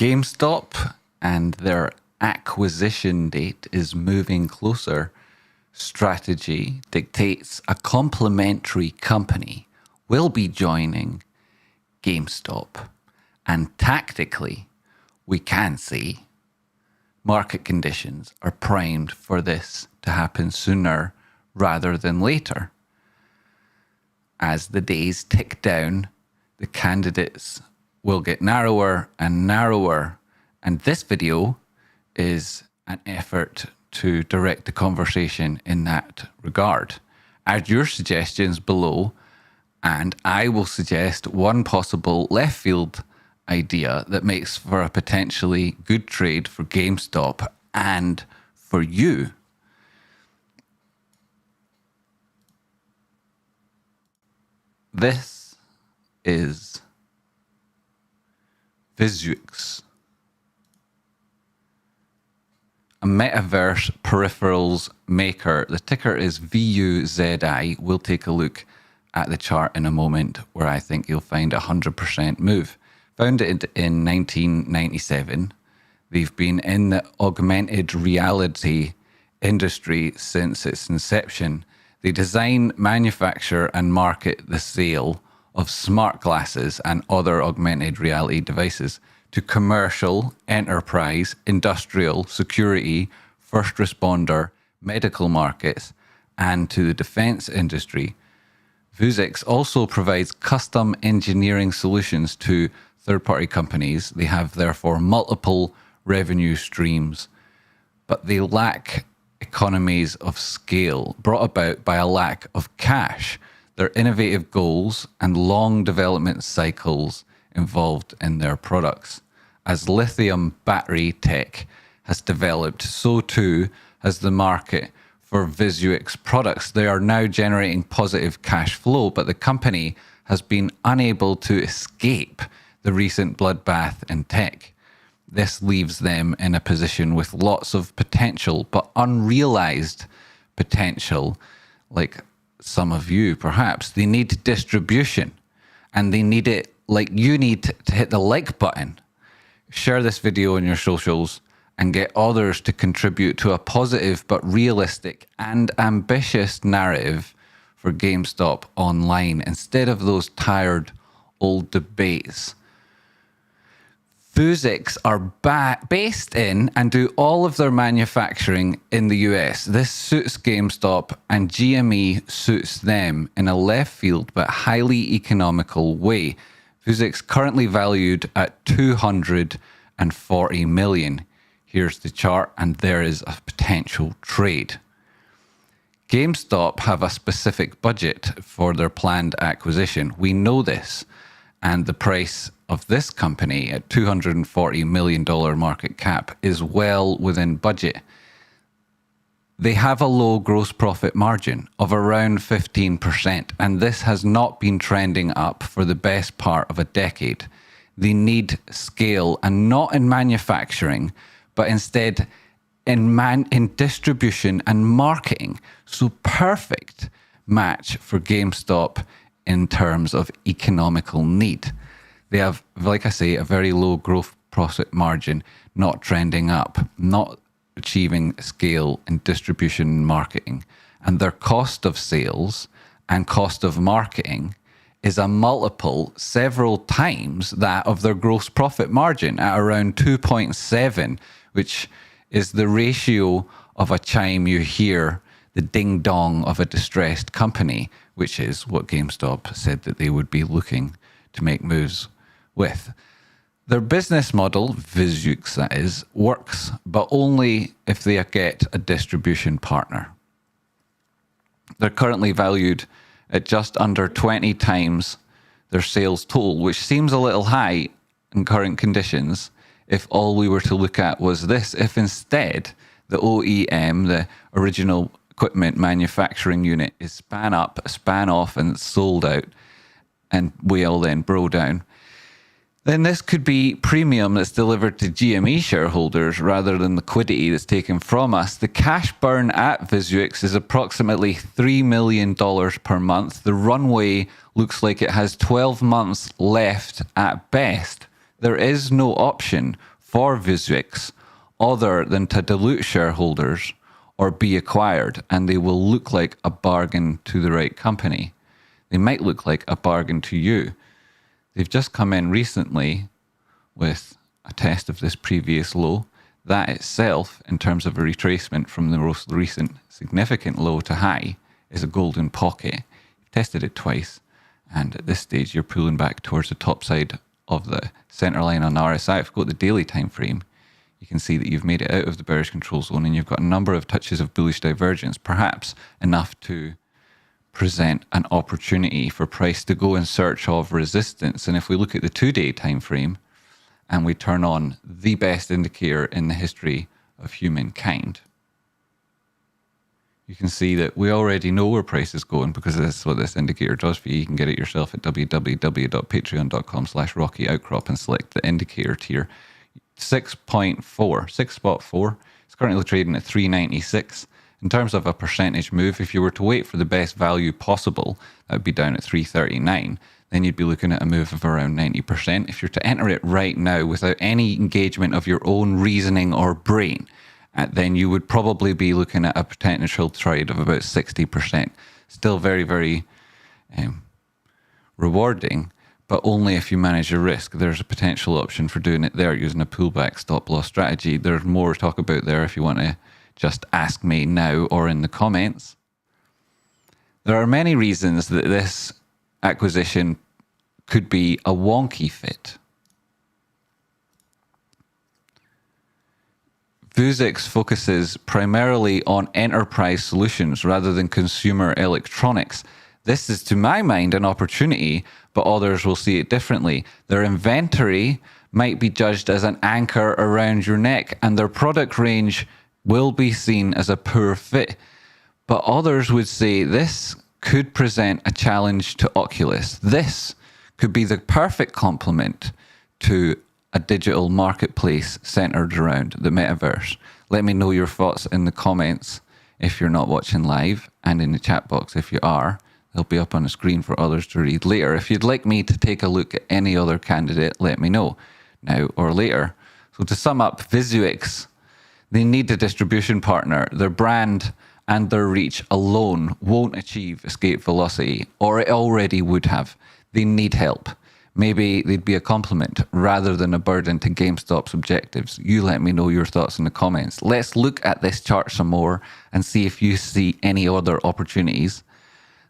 GameStop and their acquisition date is moving closer. Strategy dictates a complementary company will be joining GameStop. And tactically, we can see market conditions are primed for this to happen sooner rather than later. As the days tick down, the candidates will get narrower and narrower. And this video is an effort to direct the conversation in that regard. Add your suggestions below, and I will suggest one possible left field idea that makes for a potentially good trade for GameStop and for you. This is VZUI, a Metaverse peripherals maker. The ticker is VUZI. We'll take a look at the chart in a moment, where I think you'll find a 100% move. Founded in 1997, they've been in the augmented reality industry since its inception. They design, manufacture, and market the sale of smart glasses and other augmented reality devices to commercial, enterprise, industrial, security, first responder, medical markets, and to the defense industry. VUZI also provides custom engineering solutions to third-party companies. They have, therefore, multiple revenue streams, but they lack economies of scale brought about by a lack of cash. Their innovative goals and long development cycles involved in their products. As lithium battery tech has developed, so too has the market for VZUI products. They are now generating positive cash flow, but the company has been unable to escape the recent bloodbath in tech. This leaves them in a position with lots of potential, but unrealized potential, like some of you perhaps. They need distribution, and they need it like you need to hit the like button. Share this video on your socials and get others to contribute to a positive but realistic and ambitious narrative for GameStop online instead of those tired old debates. VUZI are based in and do all of their manufacturing in the US. This suits GameStop, and GME suits them in a left field but highly economical way. VUZI currently valued at $240 million. Here's the chart, and there is a potential trade. GameStop have a specific budget for their planned acquisition. We know this, and the price of this company at $240 million market cap is well within budget. They have a low gross profit margin of around 15%, and this has not been trending up for the best part of a decade. They need scale, and not in manufacturing, but instead in distribution and marketing. So perfect match for GameStop in terms of economical need. They have, like I say, a very low gross profit margin, not trending up, not achieving scale in distribution and marketing. And their cost of sales and cost of marketing is a multiple several times that of their gross profit margin at around 2.7, which is the ratio of a chime you hear the ding dong of a distressed company, which is what GameStop said that they would be looking to make moves with. Their business model, VZUI that is, works, but only if they get a distribution partner. They're currently valued at just under 20 times their sales total, which seems a little high in current conditions if all we were to look at was this. If instead the OEM, the original equipment manufacturing unit, is span up, span off, and sold out, and we all then bro down, then this could be premium that's delivered to GME shareholders rather than liquidity that's taken from us. The cash burn at VZUI is approximately $3 million per month. The runway looks like it has 12 months left at best. There is no option for VZUI other than to dilute shareholders or be acquired, and they will look like a bargain to the right company. They might look like a bargain to you. They've just come in recently with a test of this previous low. That itself, in terms of a retracement from the most recent significant low to high, is a golden pocket. You've tested it twice, and at this stage, you're pulling back towards the top side of the center line on RSI. If you've got the daily time frame, you can see that you've made it out of the bearish control zone, and you've got a number of touches of bullish divergence, perhaps enough to present an opportunity for price to go in search of resistance. And if we look at the 2-day time frame and we turn on the best indicator in the history of humankind, you can see that we already know where price is going, because this is what this indicator does for you. You can get it yourself at www.patreon.com/rockyoutcrop and select the indicator tier. 6.4. It's currently trading at 396. In terms of a percentage move, if you were to wait for the best value possible, that would be down at 339. Then you'd be looking at a move of around 90%. If you're to enter it right now without any engagement of your own reasoning or brain, then you would probably be looking at a potential trade of about 60%. Still very, very rewarding, but only if you manage your risk. There's a potential option for doing it there using a pullback stop loss strategy. There's more to talk about there if you want to just ask me now or in the comments. There are many reasons that this acquisition could be a wonky fit. VUZI focuses primarily on enterprise solutions rather than consumer electronics. This is, to my mind, an opportunity, but others will see it differently. Their inventory might be judged as an anchor around your neck, and their product range will be seen as a poor fit. But others would say this could present a challenge to Oculus. This could be the perfect complement to a digital marketplace centered around the metaverse. Let me know your thoughts in the comments if you're not watching live, and in the chat box if you are. They'll be up on the screen for others to read later. If you'd like me to take a look at any other candidate, let me know now or later. So to sum up, VZUI, they need a distribution partner. Their brand and their reach alone won't achieve escape velocity, or it already would have. They need help. Maybe they'd be a complement rather than a burden to GameStop's objectives. You let me know your thoughts in the comments. Let's look at this chart some more and see if you see any other opportunities.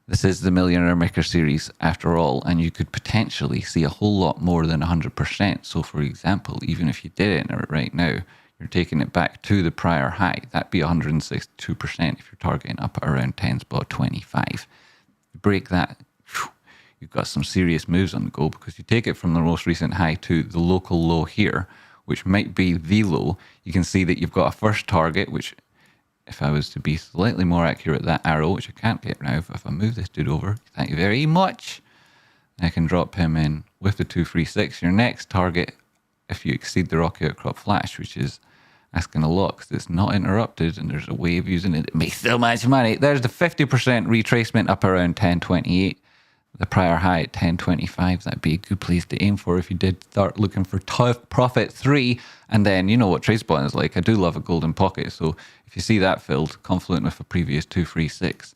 This is the Millionaire Maker series after all, and you could potentially see a whole lot more than 100%. So for example, even if you did enter it right now, you're taking it back to the prior high. That'd be 162% if you're targeting up at around 10 spot 25. Break that, you've got some serious moves on the go, because you take it from the most recent high to the local low here, which might be the low. You can see that you've got a first target, which, if I was to be slightly more accurate, that arrow, which I can't get now, if I move this dude over, thank you very much, I can drop him in with the 236. Your next target, if you exceed the Rocky Outcrop flash, which is asking a lot because it's not interrupted and there's a way of using it that makes so much money. There's the 50% retracement up around 1028. The prior high at 1025, that'd be a good place to aim for if you did start looking for tough profit 3. And then you know what TradeSpot is like. I do love a golden pocket. So if you see that filled, confluent with a previous 236,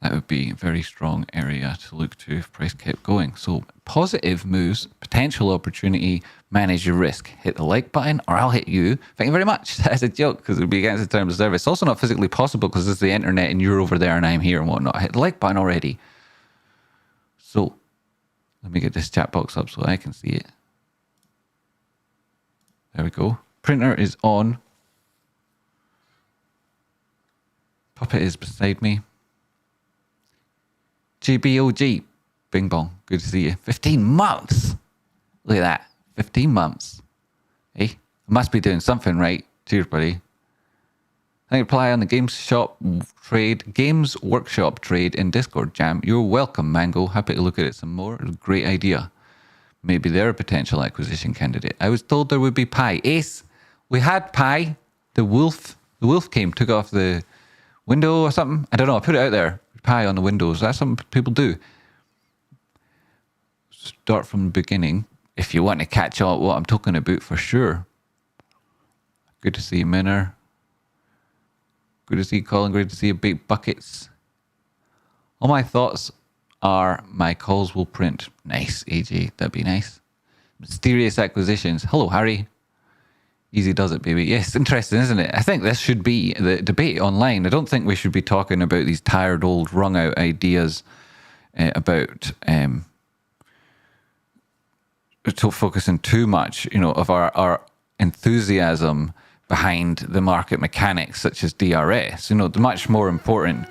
that would be a very strong area to look to if price kept going. So positive moves, potential opportunity, manage your risk. Hit the like button or I'll hit you. Thank you very much. That's a joke because it would be against the terms of service. It's also not physically possible because it's the internet and you're over there and I'm here and whatnot. Hit the like button already. So let me get this chat box up so I can see it. There we go. Printer is on. Puppet is beside me. GBOG. Bing bong. Good to see you. 15 months. Look at that. 15 months. Hey, I must be doing something right. Cheers, buddy. I think apply on the Games Workshop trade in Discord Jam. You're welcome, Mango. Happy to look at it some more. It's a great idea. Maybe they're a potential acquisition candidate. I was told there would be Pi. Ace, we had Pi. The wolf came, took off the window or something. I don't know. I put it out there. Pi on the windows. That's something people do. Start from the beginning. if you want to catch on what I'm talking about for sure. Good to see you, Minner. Good to see you, Colin. Great to see you, Big Buckets. All my thoughts are my calls will print. Nice, AJ. That'd be nice. Mysterious acquisitions. Hello, Harry. Easy does it, baby. Yes, interesting, isn't it? I think this should be the debate online. I don't think we should be talking about these tired, old, wrung-out ideas about focusing too much, you know, of our enthusiasm behind the market mechanics, such as DRS. You know, the much more important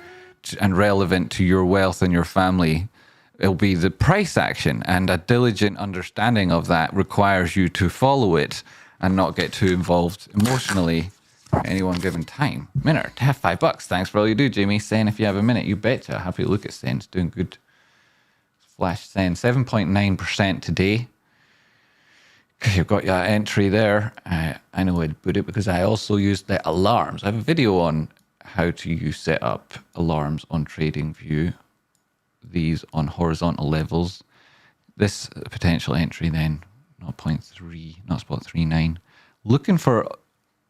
and relevant to your wealth and your family, it'll be the price action, and a diligent understanding of that requires you to follow it and not get too involved emotionally at any one given time. Minner, to have $5. Thanks for all you do, Jamie. CENN, if you have a minute, you betcha. Happy to look at CENN. It's doing good. Flash CENN, 7.9% today. You've got your entry there. I know I'd put it because I also use the alarms. I have a video on how to set up alarms on TradingView. These on horizontal levels. This potential entry then, 0.3, not spot 39. Looking for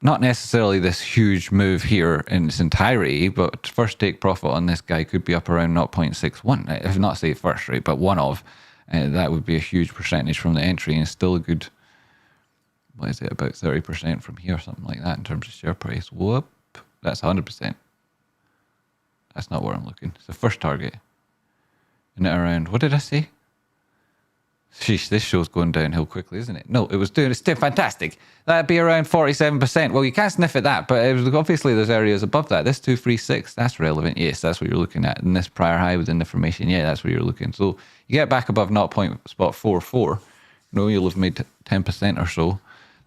not necessarily this huge move here in its entirety, but first take profit on this guy could be up around 0.61. If not say first, right, but one of. That would be a huge percentage from the entry, and it's still a good, what is it, about 30% from here, something like that in terms of share price. Whoop, that's 100%. That's not where I'm looking. It's the first target. Isn't it around, what did I say? Sheesh, this show's going downhill quickly, isn't it? No, it's still fantastic. That'd be around 47%. Well, you can't sniff at that, but obviously there's areas above that. This 236, that's relevant. Yes, that's what you're looking at. And this prior high within the formation, yeah, that's where you're looking. So you get back above 0.44, you know, you'll have made 10% or so.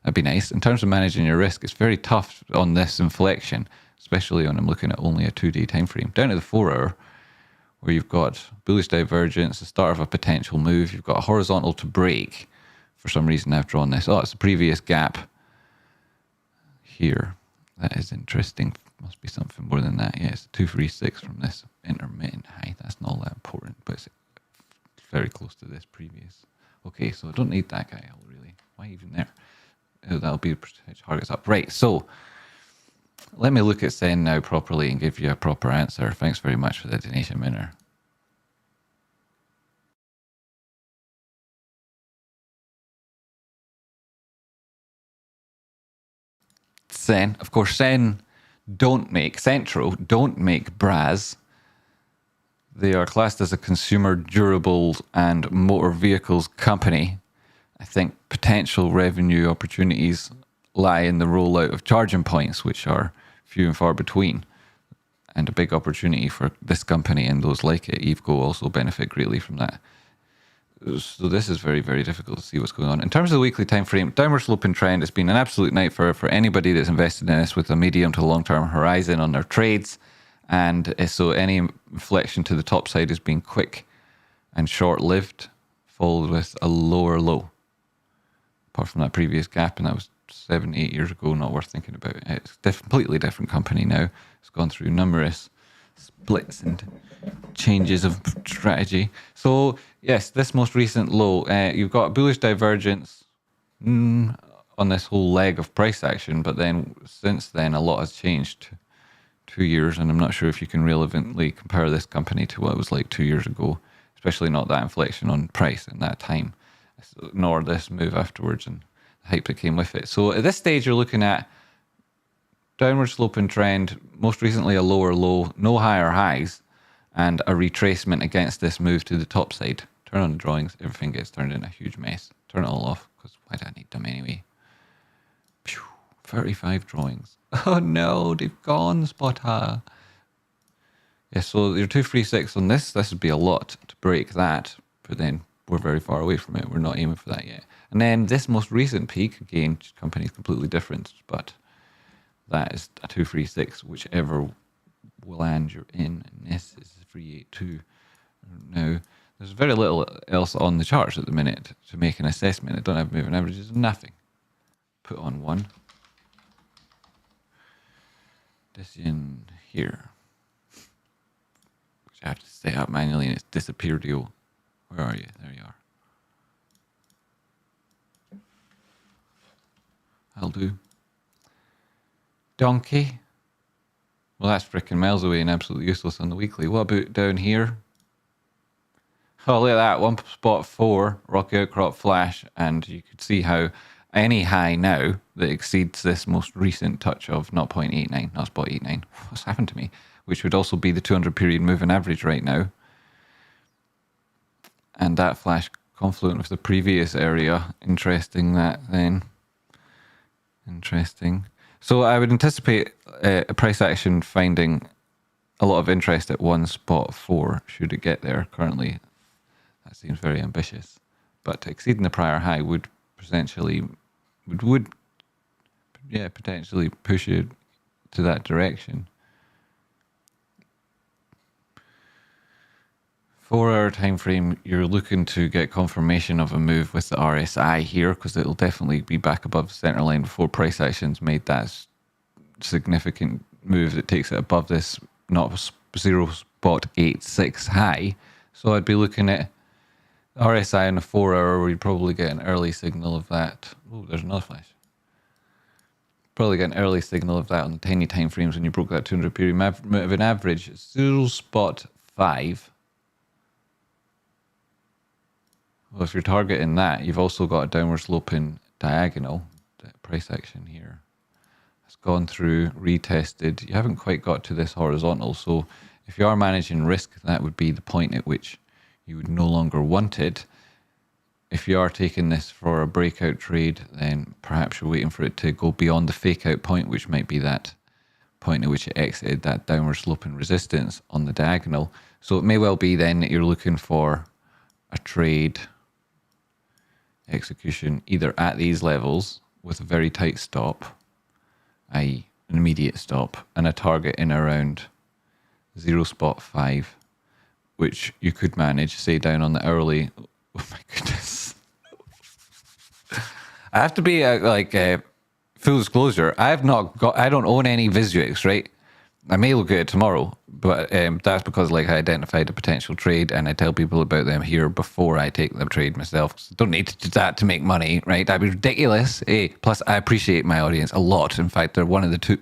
That'd be nice. In terms of managing your risk, it's very tough on this inflection, especially when I'm looking at only a 2-day time frame. Down to the 4-hour, where you've got bullish divergence, the start of a potential move. You've got a horizontal to break. For some reason, I've drawn this. Oh, it's the previous gap here. That is interesting. Must be something more than that. Yeah, it's 236 from this intermittent high. That's not all that important, but it's very close to this previous. Okay, so I don't need that guy, really. Why even there? That'll be targets up. Right, so let me look at CENN now properly and give you a proper answer. Thanks very much for the donation, Minner. CENN, of course, CENN Centro don't make bras. They are classed as a consumer durables and motor vehicles company. I think potential revenue opportunities lie in the rollout of charging points, which are few and far between, and a big opportunity for this company and those like it. EVGO also benefit greatly from that. So this is very, very difficult to see what's going on. In terms of the weekly time frame, downward sloping trend. It's been an absolute night for anybody that's invested in this with a medium to long-term horizon on their trades. And so any inflection to the top side has been quick and short-lived, followed with a lower low. Apart from that previous gap, and that was 7-8 years ago, not worth thinking about. It's a completely different company now. It's gone through numerous splits and changes of strategy. So yes, this most recent low, you've got bullish divergence on this whole leg of price action, but then since then a lot has changed. 2 years, and I'm not sure if you can relevantly compare this company to what it was like 2 years ago, especially not that inflection on price in that time, nor this move afterwards and the hype that came with it. So at this stage, you're looking at downward sloping trend, most recently a lower low, no higher highs, and a retracement against this move to the top side. Turn on the drawings, everything gets turned into a huge mess. Turn it all off, because why do I need them anyway? 35 drawings. Oh no, they've gone, Spotter. Yeah, so your 236 on this would be a lot to break that, but then we're very far away from it. We're not aiming for that yet. And then this most recent peak, again, company is completely different, but that is a 236, whichever land you're in. And this is 382. Now, there's very little else on the charts at the minute to make an assessment. I don't have moving averages, nothing. Put on one. This in here, which I have to set up manually, and it's disappeared. Where are you? There you are. will do. Donkey. Well, that's freaking miles away and absolutely useless on the weekly. What about down here? Oh, look at that. 1.4 rocky outcrop flash. And you could see how any high now that exceeds this most recent touch of 0.89, not spot 89. What's happened to me? Which would also be the 200 period moving average right now. And that flash confluent with the previous area. Interesting that then. Interesting. So I would anticipate a price action finding a lot of interest at 1.4 should it get there. Currently, that seems very ambitious. But exceeding the prior high would potentially potentially push it to that direction. 4-hour time frame, you're looking to get confirmation of a move with the RSI here because it'll definitely be back above the center line before price action's made that significant move that takes it above this 0.86 high. So I'd be looking at RSI on a 4-hour where you'd probably get an early signal of that. Oh, there's another flash. Probably get an early signal of that on the tiny time frames when you broke that 200 period moving average. 0.5. Well, if you're targeting that, you've also got a downward sloping diagonal price action here. It's gone through, retested. You haven't quite got to this horizontal. So if you are managing risk, that would be the point at which you would no longer want it. If you are taking this for a breakout trade, then perhaps you're waiting for it to go beyond the fake out point, which might be that point at which it exited that downward sloping resistance on the diagonal. So it may well be then that you're looking for a trade execution either at these levels with a very tight stop, i.e. an immediate stop, and a target in around 0.5, which you could manage, say down on the hourly. Oh my goodness. I have to be full disclosure. I don't own any VZUI, right? I may look at it tomorrow, but that's because I identified a potential trade and I tell people about them here before I take the trade myself. So don't need to do that to make money, right? That'd be ridiculous. Plus, I appreciate my audience a lot. In fact, they're one of the two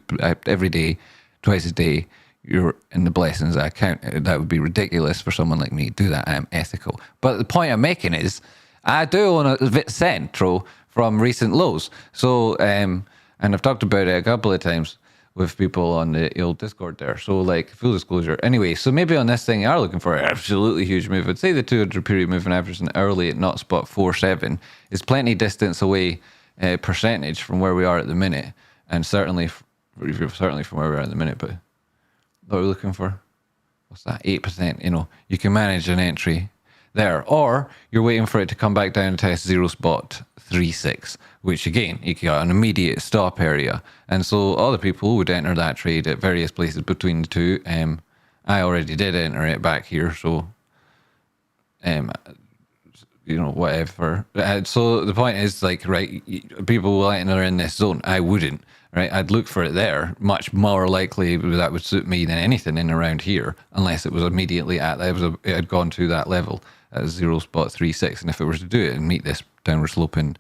every day, twice a day. You're in the blessings I count. That would be ridiculous for someone like me to do that. I am ethical. But the point I'm making is I do own a CENN from recent lows. So, and I've talked about it a couple of times with people on the old Discord there. So full disclosure. Anyway, so maybe on this thing you are looking for an absolutely huge move. I'd say the 200 period moving average and early at 0.47 is plenty distance away percentage from where we are at the minute. And certainly from where we are at the minute, but what are we looking for? What's that? 8%, you can manage an entry there, or you're waiting for it to come back down and test 0.36, which again, you got an immediate stop area. And so other people would enter that trade at various places between the two. I already did enter it back here, so whatever. So the point is right, people will enter in this zone. I wouldn't, right? I'd look for it there. Much more likely that would suit me than anything in around here, unless it was immediately it had gone to that level at 0.36. And if it was to do it and meet this downward sloping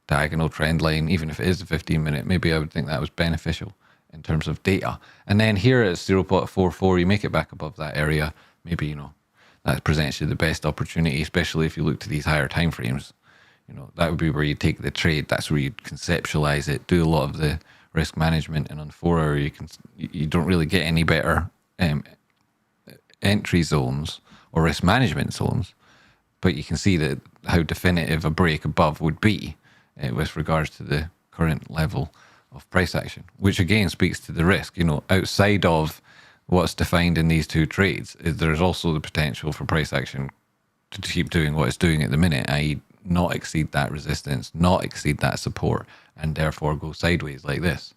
diagonal trend line, even if it is a 15-minute, maybe I would think that was beneficial in terms of data. And then here at 0.44, you make it back above that area. Maybe, that presents you the best opportunity, especially if you look to these higher time frames. That would be where you take the trade. That's where you conceptualize it, do a lot of the risk management, and on 4-hour you don't really get any better entry zones or risk management zones, but you can see that how definitive a break above would be with regards to the current level of price action, which again speaks to the risk. Outside of what's defined in these two trades, there's also the potential for price action to keep doing what it's doing at the minute, i.e. not exceed that resistance, not exceed that support, and therefore go sideways like this,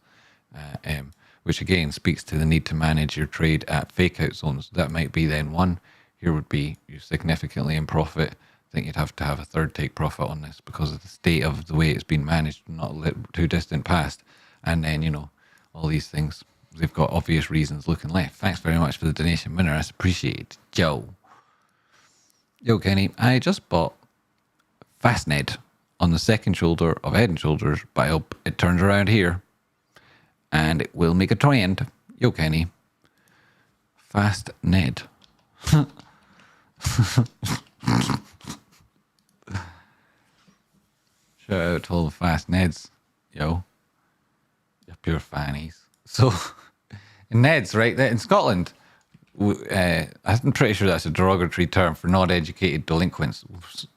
which again speaks to the need to manage your trade at fake out zones. That might be then one. Here would be you significantly in profit. I think you'd have to have a third take profit on this because of the state of the way it's been managed, not too distant past. And then, all these things, they've got obvious reasons looking left. Thanks very much for the donation, winner. I appreciate it. Joe. Yo, Kenny, I just bought Fastned on the second shoulder of Head and Shoulders, but I hope it turns around here and it will make a trend. Yo, Kenny. Fast Ned. Shout out to all the Fast Neds. Yo. You're pure fannies. So, Neds, right there in Scotland, I'm pretty sure that's a derogatory term for not-educated delinquents. It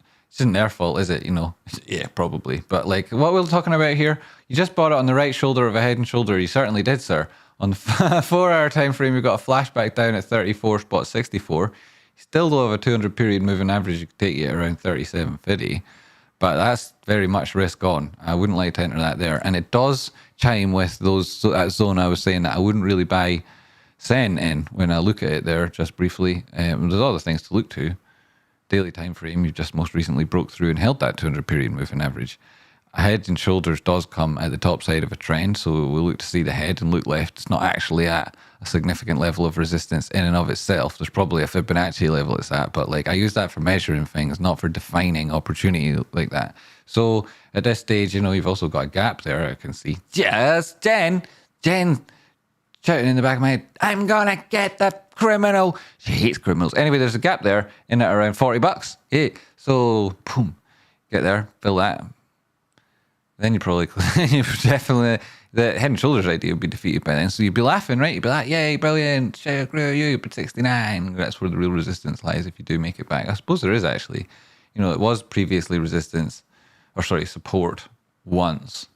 isn't their fault, is it? You know, yeah, probably. But like what we're talking about here, you just bought it on the right shoulder of a Head and Shoulder. You certainly did, sir. On the 4-hour time frame, you've got a flashback down at 34.64. You still don't have a 200 period moving average. You could take you around 37.50. But that's very much risk on. I wouldn't like to enter that there. And it does chime with that zone I was saying that I wouldn't really buy CENN in when I look at it there, just briefly. There's other things to look to. Daily time frame, you've just most recently broke through and held that 200 period moving average. Head and Shoulders does come at the top side of a trend, so we'll look to see the head and look left. It's not actually at a significant level of resistance in and of itself. There's probably a Fibonacci level it's at, but like I use that for measuring things, not for defining opportunity like that. So at this stage, you know, you've also got a gap there, I can see. Yes, Jen shouting in the back of my head, I'm gonna get the criminal. She hates criminals. Anyway, there's a gap there in at around $40. Yeah. So boom, get there, fill that. Then you probably definitely the Head and Shoulders idea would be defeated by then. So you'd be laughing, right? You'd be like, "Yay, brilliant! Screw you, but 69." That's where the real resistance lies if you do make it back. I suppose there is actually. You know, it was previously support once.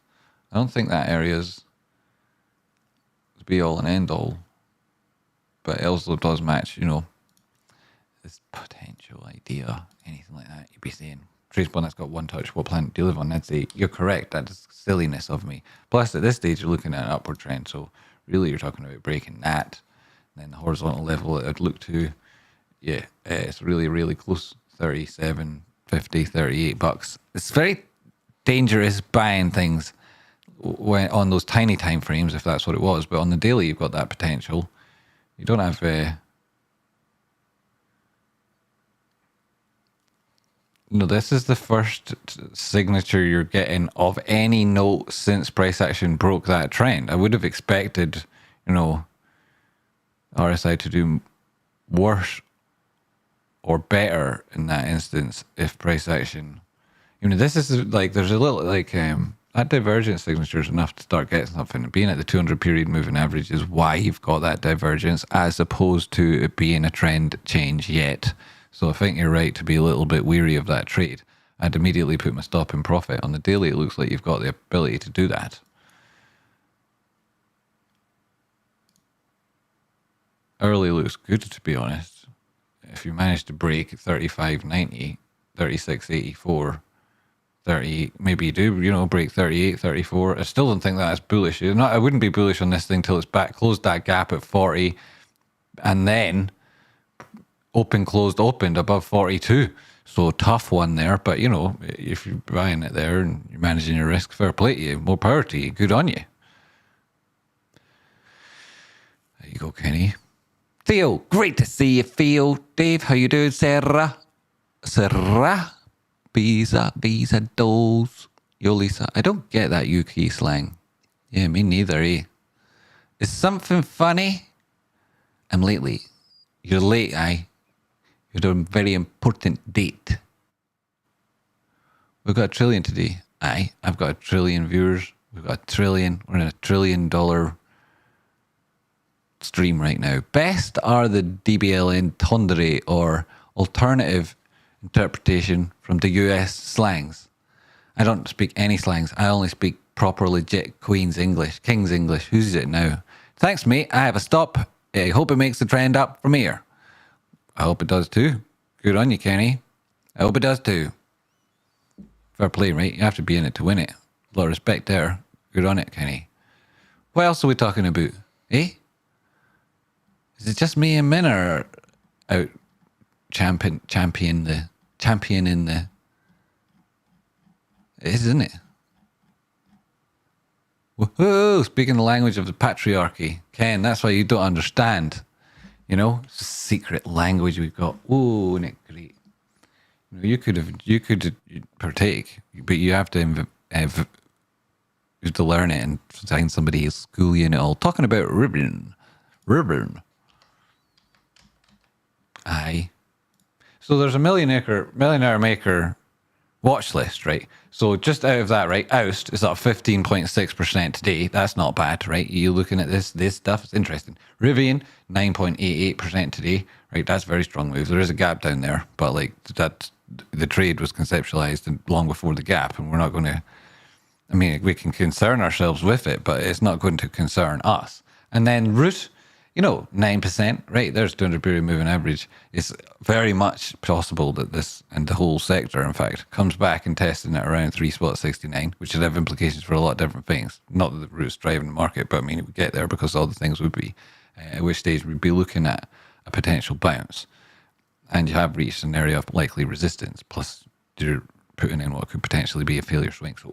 I don't think that area's the be all and end all, but it also does match. You know, this potential idea, anything like that. You'd be saying. Trace one that's got one touch. What planet do you live on? I'd say you're correct. That's silliness of me. Plus, at this stage, you're looking at an upward trend. So, really, you're talking about breaking that. And then the horizontal level I'd look to, yeah, it's really, really close. 37, 50, $38. It's very dangerous buying things when on those tiny time frames, if that's what it was. But on the daily, you've got that potential. You don't have. No, this is the first signature you're getting of any note since price action broke that trend. I would have expected, you know, RSI to do worse or better in that instance if price action. You know, this is like, there's a little, like, that divergence signature is enough to start getting something. Being at the 200 period moving average is why you've got that divergence as opposed to it being a trend change yet. So I think you're right to be a little bit weary of that trade. I'd immediately put my stop in profit. On the daily, it looks like you've got the ability to do that. Early looks good, to be honest. If you manage to break 35.90, 36.84, 30, maybe you do, you know, break 38, 34. I still don't think that's bullish. I wouldn't be bullish on this thing till it's back, closed that gap at 40, and then opened above 42. So tough one there. But, you know, if you're buying it there and you're managing your risk, fair play to you. More power to you. Good on you. There you go, Kenny. Theo, great to see you, Theo. Dave, how you doing, Sarah? Visa dolls. Yo, Lisa. I don't get that UK slang. Yeah, me neither, eh? Is something funny? I'm lately. You're late, aye? You're on a very important date. We've got 1 trillion today. Aye, I've got 1 trillion viewers. We've got 1 trillion. We're in a $1 trillion stream right now. Best are the DBLN tondere or alternative interpretation from the US slangs. I don't speak any slangs. I only speak proper, legit Queen's English, King's English. Who's it now? Thanks, mate. I have a stop. I hope it makes the trend up from here. I hope it does too. Good on you, Kenny. I hope it does too. Fair play, right? You have to be in it to win it. A lot of respect there. Good on it, Kenny. What else are we talking about? Eh? Is it just me and Min are out championing the... It is, isn't it? Woohoo! Speaking the language of the patriarchy. Ken, that's why you don't understand. You know, it's a secret language we've got. Ooh, isn't it great? You could partake, but you have to learn it and find somebody who'll school you in it all. Talking about RIVN. Aye. So there's a Millionaire Maker watch list, right? So just out of that, right, OUST is up 15.6% today. That's not bad, right? You looking at this stuff, it's interesting. RIVN, 9.88% today, right? That's a very strong move. There is a gap down there, but like that, the trade was conceptualized long before the gap, and we're not going to, I mean, we can concern ourselves with it, but it's not going to concern us. And then root, 9%, right? There's 200 period moving average. It's very much possible that this and the whole sector, in fact, comes back and testing at around 3.69, which would have implications for a lot of different things. Not that the root's driving the market, but I mean, it would get there because all the things would be, at which stage we'd be looking at a potential bounce. And you have reached an area of likely resistance, plus you're putting in what could potentially be a failure swing. So,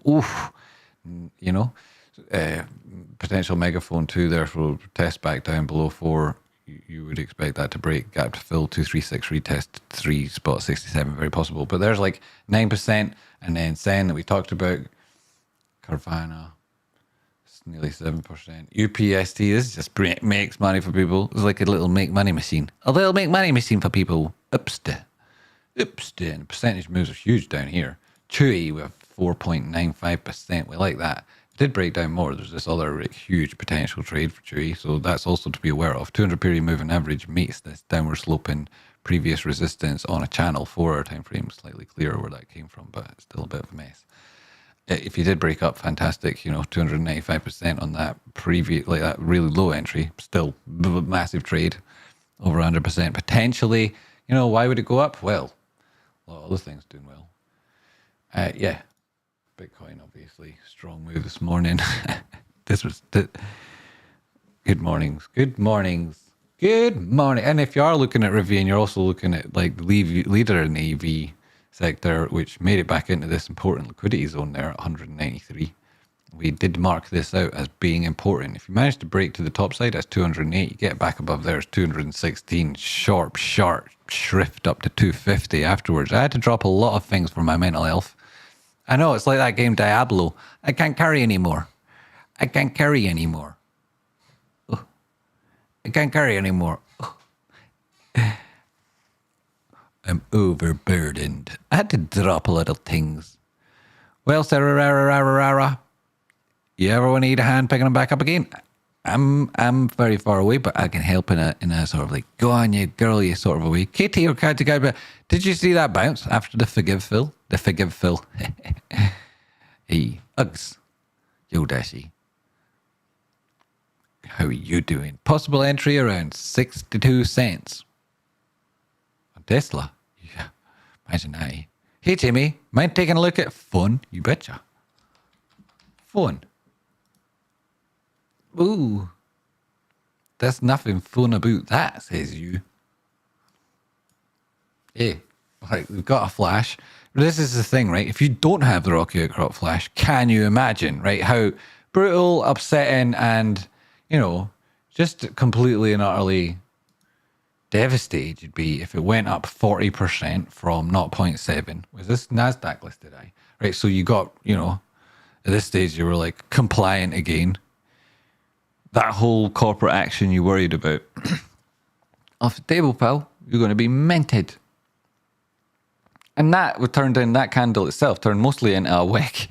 potential megaphone 2 there for test back down below 4. You would expect that to break, gap to fill, 236 retest 3.67, very possible. But there's like 9%, and then CENN that we talked about, Carvana, it's nearly 7%. UPST, this just makes money for people. It's like a little make money machine. A little make money machine for people. UPST, and percentage moves are huge down here. CHWY with 4.95%. We like that. Did break down more. There's this other huge potential trade for CHWY, so that's also to be aware of. 200 period moving average meets this downward sloping previous resistance on a channel 4-hour time frame. Slightly clearer where that came from, but it's still a bit of a mess. If you did break up, fantastic. 295% on that previous, like that really low entry. Still massive trade, over 100% potentially. Why would it go up? Well, a lot of other things doing well. Yeah. Bitcoin, obviously, strong move this morning. Good mornings. And if you are looking at RIVN, you're also looking at like the leader in the EV sector, which made it back into this important liquidity zone there at 193. We did mark this out as being important. If you manage to break to the top side, that's 208. You get back above there, it's 216. Sharp shrift up to 250 afterwards. I had to drop a lot of things for my mental health. I know, it's like that game Diablo. I can't carry anymore. Oh, I can't carry anymore. Oh. I'm overburdened. I had to drop a lot of things. Well, Sarah, you ever need a hand picking them back up again? I'm very far away, but I can help in a sort of like, go on, you girl, you sort of a way. Katie or Cat guy, but did you see that bounce after the forgive Phil? Hey, Uggs. Yo, Dashy. How are you doing? Possible entry around 62 cents. On Tesla. Yeah, imagine that. Hey, Timmy, mind taking a look at PHUN? You betcha. PHUN. Ooh. There's nothing fun about that, says you. Hey, right, we've got a flash. This is the thing, right? If you don't have the Rocky Outcrop flash, can you imagine, right? How brutal, upsetting, and, just completely and utterly devastated you'd be if it went up 40% from 0.7. Was this NASDAQ listed, right? So you got, at this stage you were like compliant again. That whole corporate action you worried about off the table, pal. You're going to be minted. And that that candle itself turned mostly into a wick.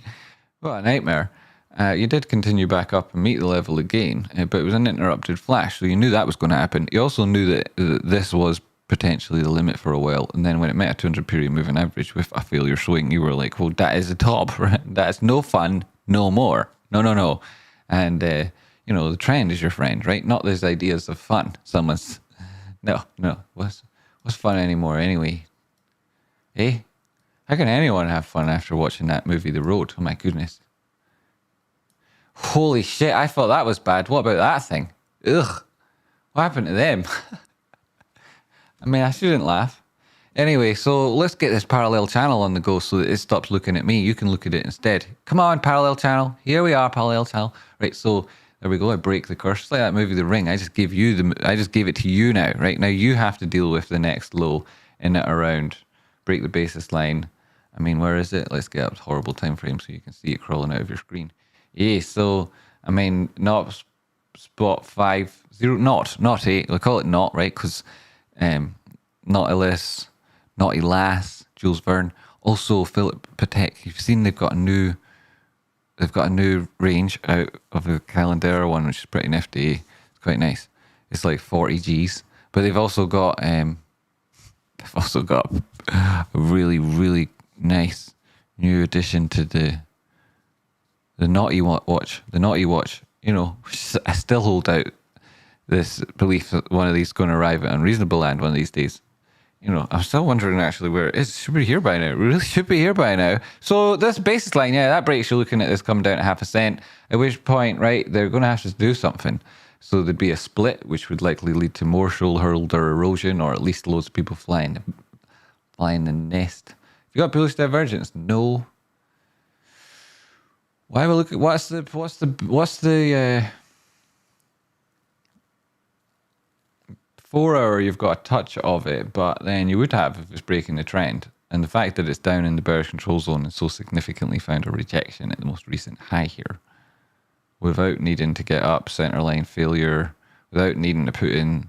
What a nightmare. You did continue back up and meet the level again, but it was an interrupted flash, so you knew that was going to happen. You also knew that this was potentially the limit for a while, and then when it met a 200 period moving average with a failure swing, you were like, well, that is the top, right? That's no fun, no more. No. And, the trend is your friend, right? Not those ideas of fun. No. What's fun anymore anyway? Eh? How can anyone have fun after watching that movie, The Road? Oh my goodness. Holy shit, I thought that was bad. What about that thing? Ugh. What happened to them? I mean, I shouldn't laugh. Anyway, so let's get this parallel channel on the go so that it stops looking at me. You can look at it instead. Come on, parallel channel. Here we are, parallel channel. Right, so there we go. I break the curse. It's like that movie, The Ring. I just gave it to you now. Right now, you have to deal with the next low in at around break the basis line. I mean, where is it? Let's get up to horrible time frame so you can see it crawling out of your screen. Yeah, so, I mean, not spot 50, not 8. We'll call it not, right? Because Nautilus, Naughty Lass, Jules Verne. Also, Philip Patek. You've seen they've got a new range out of the Calendar one, which is pretty nifty. It's quite nice. It's like 40 Gs. But they've also got a really, really nice new addition to the Naughty Watch. The Naughty Watch, you know, I still hold out this belief that one of these is going to arrive at unreasonable land one of these days. You know, I'm still wondering actually where it is. Should be here by now. It really should be here by now. So this basis line, yeah, that breaks. You're looking at this coming down at 0.5 cent. At which point, right, they're going to have to do something. So there'd be a split, which would likely lead to more shoulder erosion, or at least loads of people flying the nest. You got bullish divergence? No. Why we look at what's the 4 hour? You've got a touch of it, but then you would have if it's breaking the trend. And the fact that it's down in the bearish control zone and so significantly found a rejection at the most recent high here, without needing to get up center line failure, without needing to put in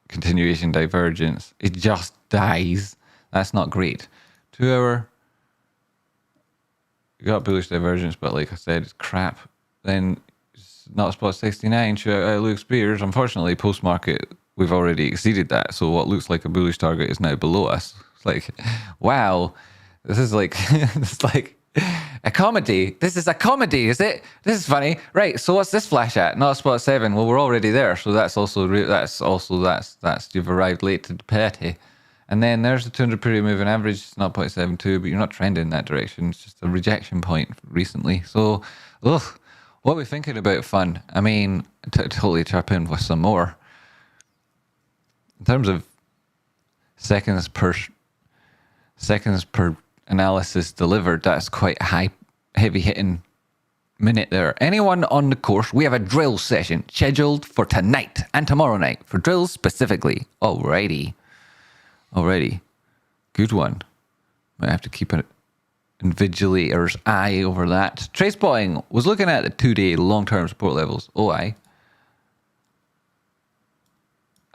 continuation divergence, it just dies. That's not great. 2 hour, you got bullish divergence, but like I said, it's crap. Then it's not spot 69, outlooks bears. Unfortunately, post market, we've already exceeded that. So what looks like a bullish target is now below us. It's like, wow, this is like, it's like a comedy. This is a comedy, is it? This is funny. Right, so what's this flash at? Not spot 7. Well, we're already there. So that's you've arrived late to the party. And then there's the 200 period moving average. It's not 0.72, but you're not trending in that direction. It's just a rejection point recently. So, what are we thinking about PHUN? I mean, totally chip in with some more. In terms of seconds per analysis delivered, that's quite high, heavy hitting minute there. Anyone on the course? We have a drill session scheduled for tonight and tomorrow night for drills specifically. Alrighty. Good one. Might have to keep an invigilator's eye over that. Trade spotting was looking at the 2-day long-term support levels. Yeah,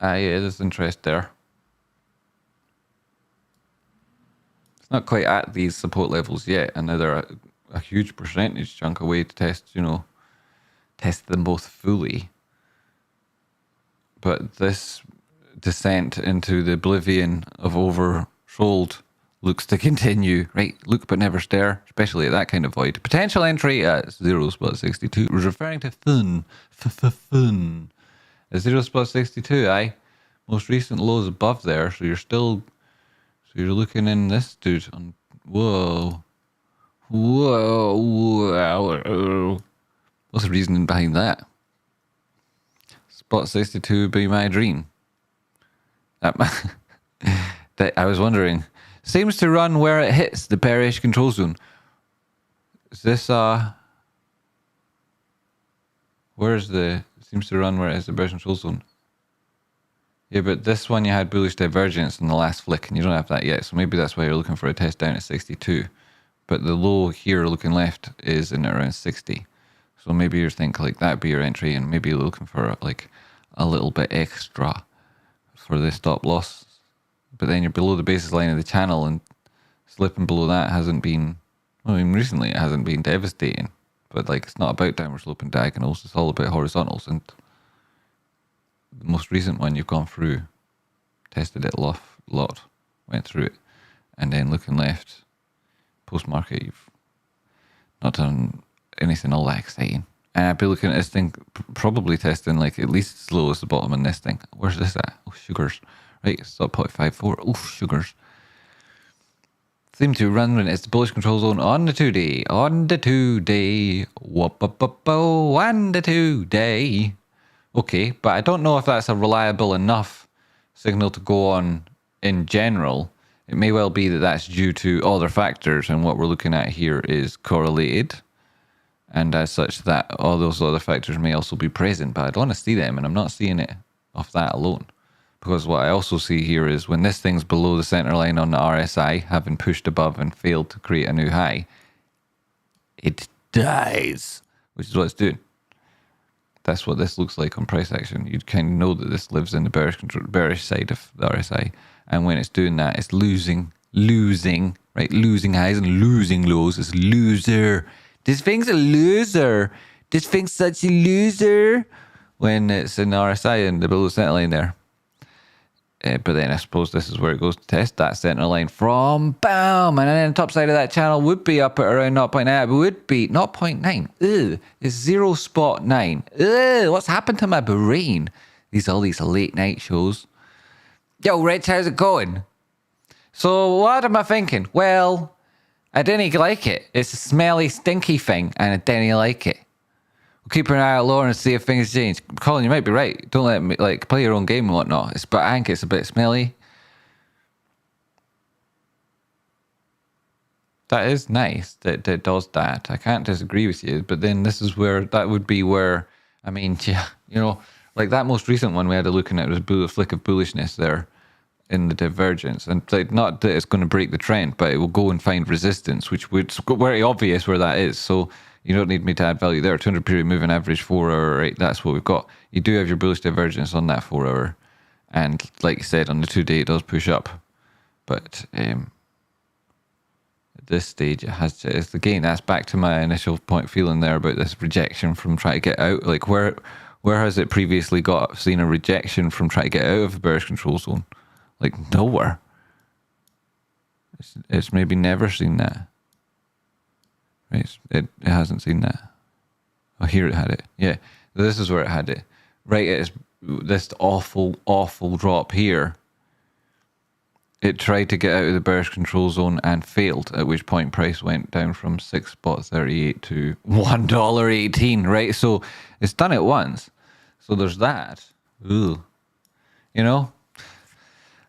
there's interest there. It's not quite at these support levels yet, and now they're a huge percentage chunk away to test them both fully. But this descent into the oblivion of oversold looks to continue, right? Look but never stare, especially at that kind of void. Potential entry at 0 spot 62 was referring to PHUN. PHUN. At 0 spot 62, aye. Most recent lows above there, so you're looking in this dude on, whoa. What's the reasoning behind that? Spot 62 would be my dream. That I was wondering. Seems to run where it hits the bearish control zone. Is this seems to run where it hits the bearish control zone? Yeah, but this one you had bullish divergence in the last flick, and you don't have that yet. So maybe that's why you're looking for a test down at 62. But the low here looking left is in around 60. So maybe you're thinking like that'd be your entry, and maybe you're looking for like a little bit extra for the stop loss. But then you're below the basis line of the channel, and slipping below that hasn't been, well, I mean, recently it hasn't been devastating. But like, it's not about downward sloping diagonals, it's all about horizontals. And the most recent one you've gone through, tested it lot, went through it, and then looking left, post-market, you've not done anything all that exciting. And I'd be looking at this thing, probably testing like at least as low as the bottom in this thing. Where's this at? Oh, sugars. Right, it's up 0.54. Oh, sugars. Seem to run when it's the bullish control zone on the 2-day. On the 2-day. On the 2-day. Okay, but I don't know if that's a reliable enough signal to go on in general. It may well be that that's due to other factors, and what we're looking at here is correlated. And as such, that all those other factors may also be present, but I don't want to see them, and I'm not seeing it off that alone. Because what I also see here is when this thing's below the center line on the RSI, having pushed above and failed to create a new high, it dies, which is what it's doing. That's what this looks like on price action. You kind of know that this lives in the bearish side of the RSI. And when it's doing that, it's losing, right? Losing highs and losing lows. It's loser. This thing's a loser. This thing's such a loser when it's in the RSI and the below center line there. But then I suppose this is where it goes to test that center line from BAM. And then the top side of that channel would be up at around 0.9. It would be 0.9. Ugh, it's 0.9. Ugh, what's happened to my brain? All these late night shows. Yo, Rich, how's it going? So what am I thinking? Well, I didn't like it. It's a smelly, stinky thing, and I didn't like it. Keep an eye out lower and see if things change. Colin, you might be right. Don't let me play your own game and whatnot. But I think it's a bit smelly. That is nice that it does that. I can't disagree with you. But then this is where that would be where, I mean, yeah, you know, like that most recent one we had a look at, it was a flick of bullishness there in the divergence. And like, not that it's going to break the trend, but it will go and find resistance, which would very obvious where that is. So you don't need me to add value there. 200 period moving average 4 hour, right? That's what we've got. You do have your bullish divergence on that 4 hour. And like you said, on the 2 day, it does push up. But at this stage, it has to, it's again, that's back to my initial point feeling there about this rejection from trying to get out. Like where has it previously seen a rejection from trying to get out of the bearish control zone? Like nowhere. It's maybe never seen that. Right, it hasn't seen that. Oh, here it had it. Yeah, this is where it had it. Right, it's this awful, awful drop here. It tried to get out of the bearish control zone and failed, at which point price went down from $6.38 to $1.18, right? So it's done it once. So there's that. Ooh. You know?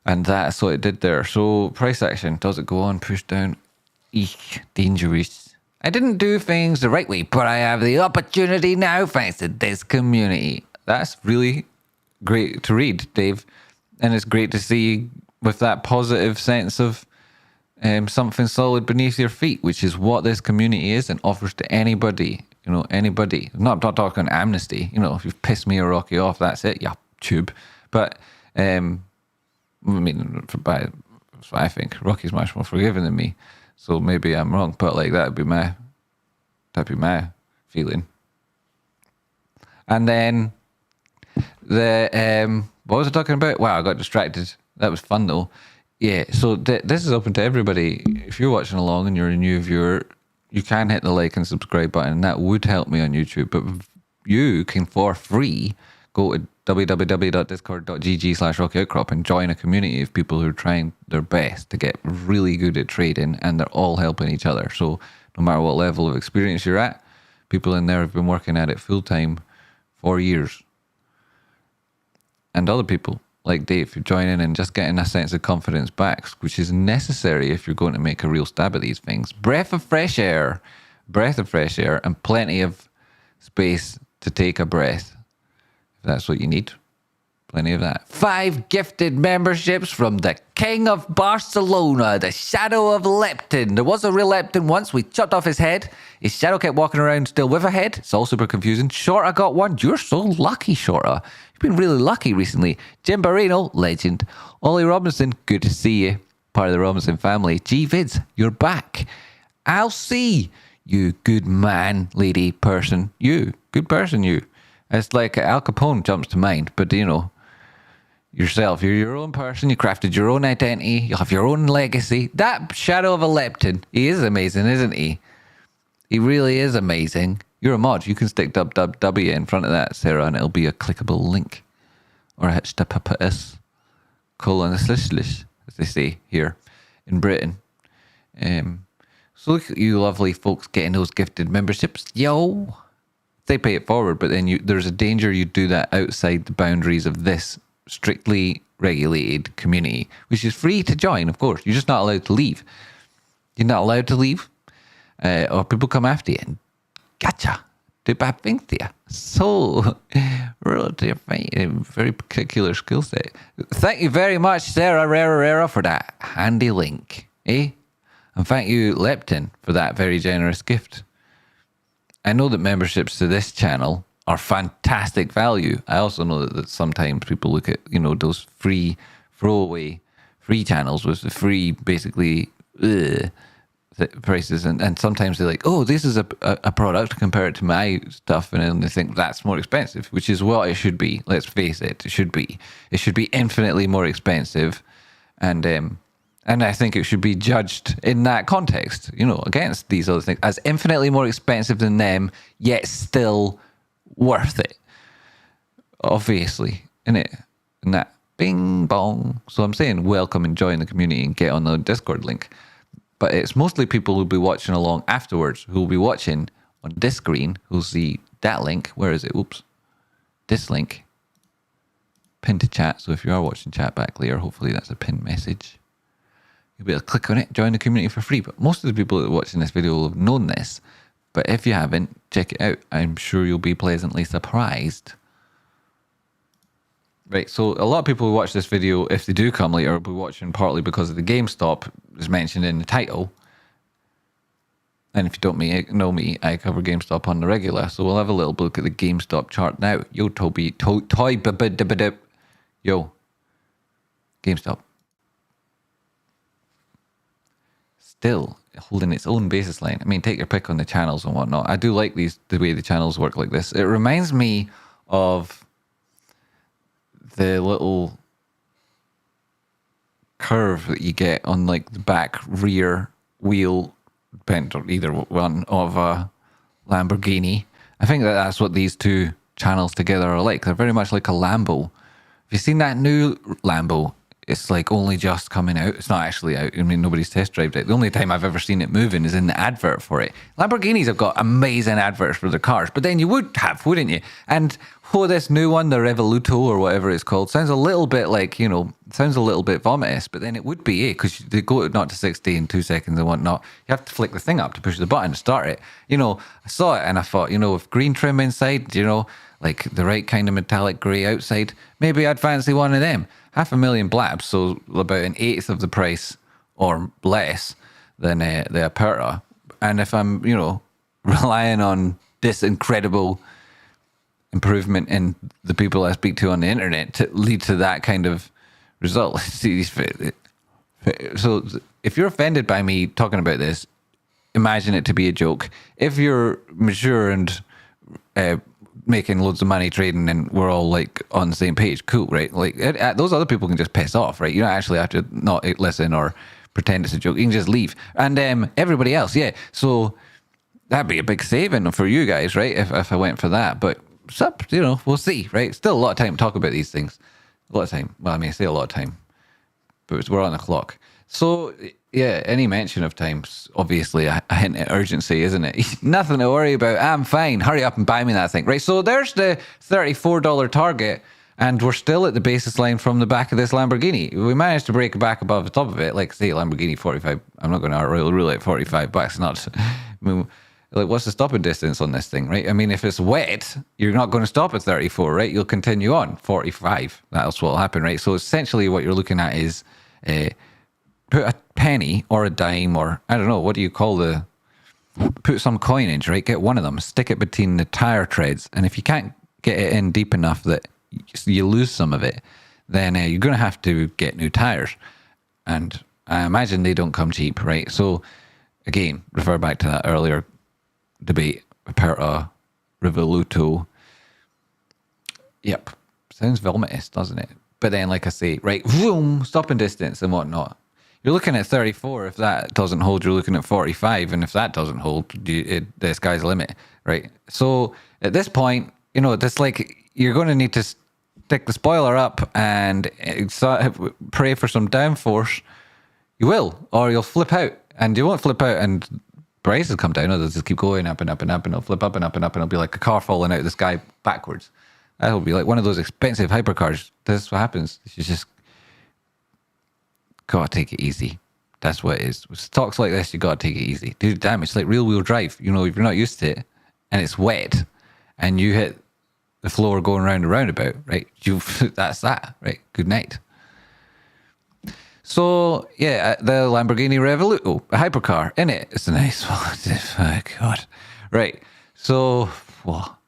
And that's what it did there. So price action, does it go on, push down? Eek, dangerous. I didn't do things the right way, but I have the opportunity now thanks to this community. That's really great to read, Dave. And it's great to see with that positive sense of something solid beneath your feet, which is what this community is and offers to anybody. You know, anybody. I'm not talking amnesty. You know, if you've pissed me or Rocky off, that's it. Yeah, tube. But, I mean, that's what I think. Rocky's much more forgiving than me. So maybe I'm wrong, but like that'd be my feeling. And then the what was I talking about? Wow, I got distracted. That was fun though. Yeah. So this is open to everybody. If you're watching along and you're a new viewer, you can hit the like and subscribe button, and that would help me on YouTube. But you can for free go to www.discord.gg/RockyOutcrop and join a community of people who are trying their best to get really good at trading, and they're all helping each other. So no matter what level of experience you're at, people in there have been working at it full time for years. And other people like Dave who join in and just getting a sense of confidence back, which is necessary if you're going to make a real stab at these things. Breath of fresh air, and plenty of space to take a breath. If that's what you need, plenty of that. 5 gifted memberships from the King of Barcelona, the Shadow of Leptin. There was a real Leptin once. We chopped off his head. His shadow kept walking around still with a head. It's all super confusing. Shorta got one. You're so lucky, Shorta. You've been really lucky recently. Jim Barino, legend. Ollie Robinson, good to see you. Part of the Robinson family. G-Vids, you're back. I'll see you, good man, lady, person. You, good person, you. It's like Al Capone jumps to mind, but you know, yourself, you're your own person, you crafted your own identity, you have your own legacy. That Shadow of a Leptin, he is amazing, isn't he? He really is amazing. You're a mod, you can stick www in front of that, Sarah, and it'll be a clickable link. Or https :// as they say here in Britain. So look at you lovely folks getting those gifted memberships. Yo! They pay it forward, but then there's a danger you do that outside the boundaries of this strictly regulated community, which is free to join, of course. You're just not allowed to leave. You're not allowed to leave, or people come after you and gotcha. behavior. So, relative, very particular skill set. Thank you very much, Sarah Rera, for that handy link. Eh? And thank you, Leptin, for that very generous gift. I know that memberships to this channel are fantastic value. I also know that sometimes people look at, those free throwaway free channels with the free, basically, prices, and sometimes they're like, oh, this is a product, compare it to my stuff, and then they think that's more expensive, which is what it should be. Let's face it, it should be infinitely more expensive, and I think it should be judged in that context, against these other things as infinitely more expensive than them, yet still worth it, obviously, innit? And that bing bong. So I'm saying welcome and join the community and get on the Discord link. But it's mostly people who'll be watching along afterwards, who'll be watching on this screen, who'll see that link. Where is it? Oops. This link. Pinned to chat. So if you are watching chat back later, hopefully that's a pinned message. You'll be able to click on it, join the community for free. But most of the people that are watching this video will have known this. But if you haven't, check it out. I'm sure you'll be pleasantly surprised. Right, so a lot of people who watch this video, if they do come later, will be watching partly because of the GameStop is mentioned in the title. And if you don't know me, I cover GameStop on the regular. So we'll have a little look at the GameStop chart now. Yo, Toby, yo, GameStop. Still holding its own basis line. I mean, take your pick on the channels and whatnot. I do like the way the channels work like this. It reminds me of the little curve that you get on like the back rear wheel, depending on either one, of a Lamborghini. I think that's what these two channels together are like. They're very much like a Lambo. Have you seen that new Lambo? It's like only just coming out. It's not actually out. I mean, nobody's test drived it. The only time I've ever seen it moving is in the advert for it. Lamborghinis have got amazing adverts for their cars, but then you would have, wouldn't you? And this new one, the Revoluto or whatever it's called, sounds a little bit like, sounds a little bit vomitous, but then it would be, because they go not to 60 in 2 seconds and whatnot. You have to flick the thing up to push the button to start it. I saw it and I thought, with green trim inside, like the right kind of metallic grey outside, maybe I'd fancy one of them. 500,000 blabs, so about an eighth of the price or less than the Aperta. And if I'm, relying on this incredible improvement in the people I speak to on the internet to lead to that kind of result. So if you're offended by me talking about this, imagine it to be a joke. If you're mature and making loads of money trading and we're all like on the same page, cool, right? Like those other people can just piss off, right? You don't actually have to not listen or pretend it's a joke. You can just leave. And everybody else, yeah. So that'd be a big saving for you guys, right? If I went for that. But we'll see, right? Still a lot of time to talk about these things. A lot of time. Well, I mean, I say a lot of time, but we're on the clock. So yeah, any mention of time's obviously a hint at urgency, isn't it? Nothing to worry about. I'm fine. Hurry up and buy me that thing. Right, so there's the $34 target, and we're still at the basis line from the back of this Lamborghini. We managed to break back above the top of it, like say Lamborghini 45. I'm not going to rule it $45. Not. I mean, like, what's the stopping distance on this thing, right? I mean, if it's wet, you're not going to stop at 34, right? You'll continue on 45. That's what will happen, right? So essentially, what you're looking at is put a penny or a dime, or I don't know, what do you call put some coinage, right? Get one of them, stick it between the tire treads, and if you can't get it in deep enough that you lose some of it, then you're going to have to get new tires, and I imagine they don't come cheap, right? So again, refer back to that earlier debate, Aperta, Revoluto. Yep, sounds vomitous, doesn't it? But then, like I say, right, boom, stopping distance and whatnot. You're looking at 34. If that doesn't hold, you're looking at 45. And if that doesn't hold, the sky's the limit, right? So at this point, that's like you're going to need to stick the spoiler up and pray for some downforce. You will, or you'll flip out. And you won't flip out and prices come down. They'll just keep going up and up and up, and it'll flip up and up and up, and it'll be like a car falling out of the sky backwards. That'll be like one of those expensive hypercars. That's what happens. You just gotta take it easy. That's what it is. With stocks like this, you gotta take it easy. Dude, damn, it's like real wheel drive. If you're not used to it and it's wet, and you hit the floor going round and roundabout, right? That's that, right? Good night. So yeah, the Lamborghini Revoluto, a hypercar in it. It's a nice one. Oh God, right? So, well,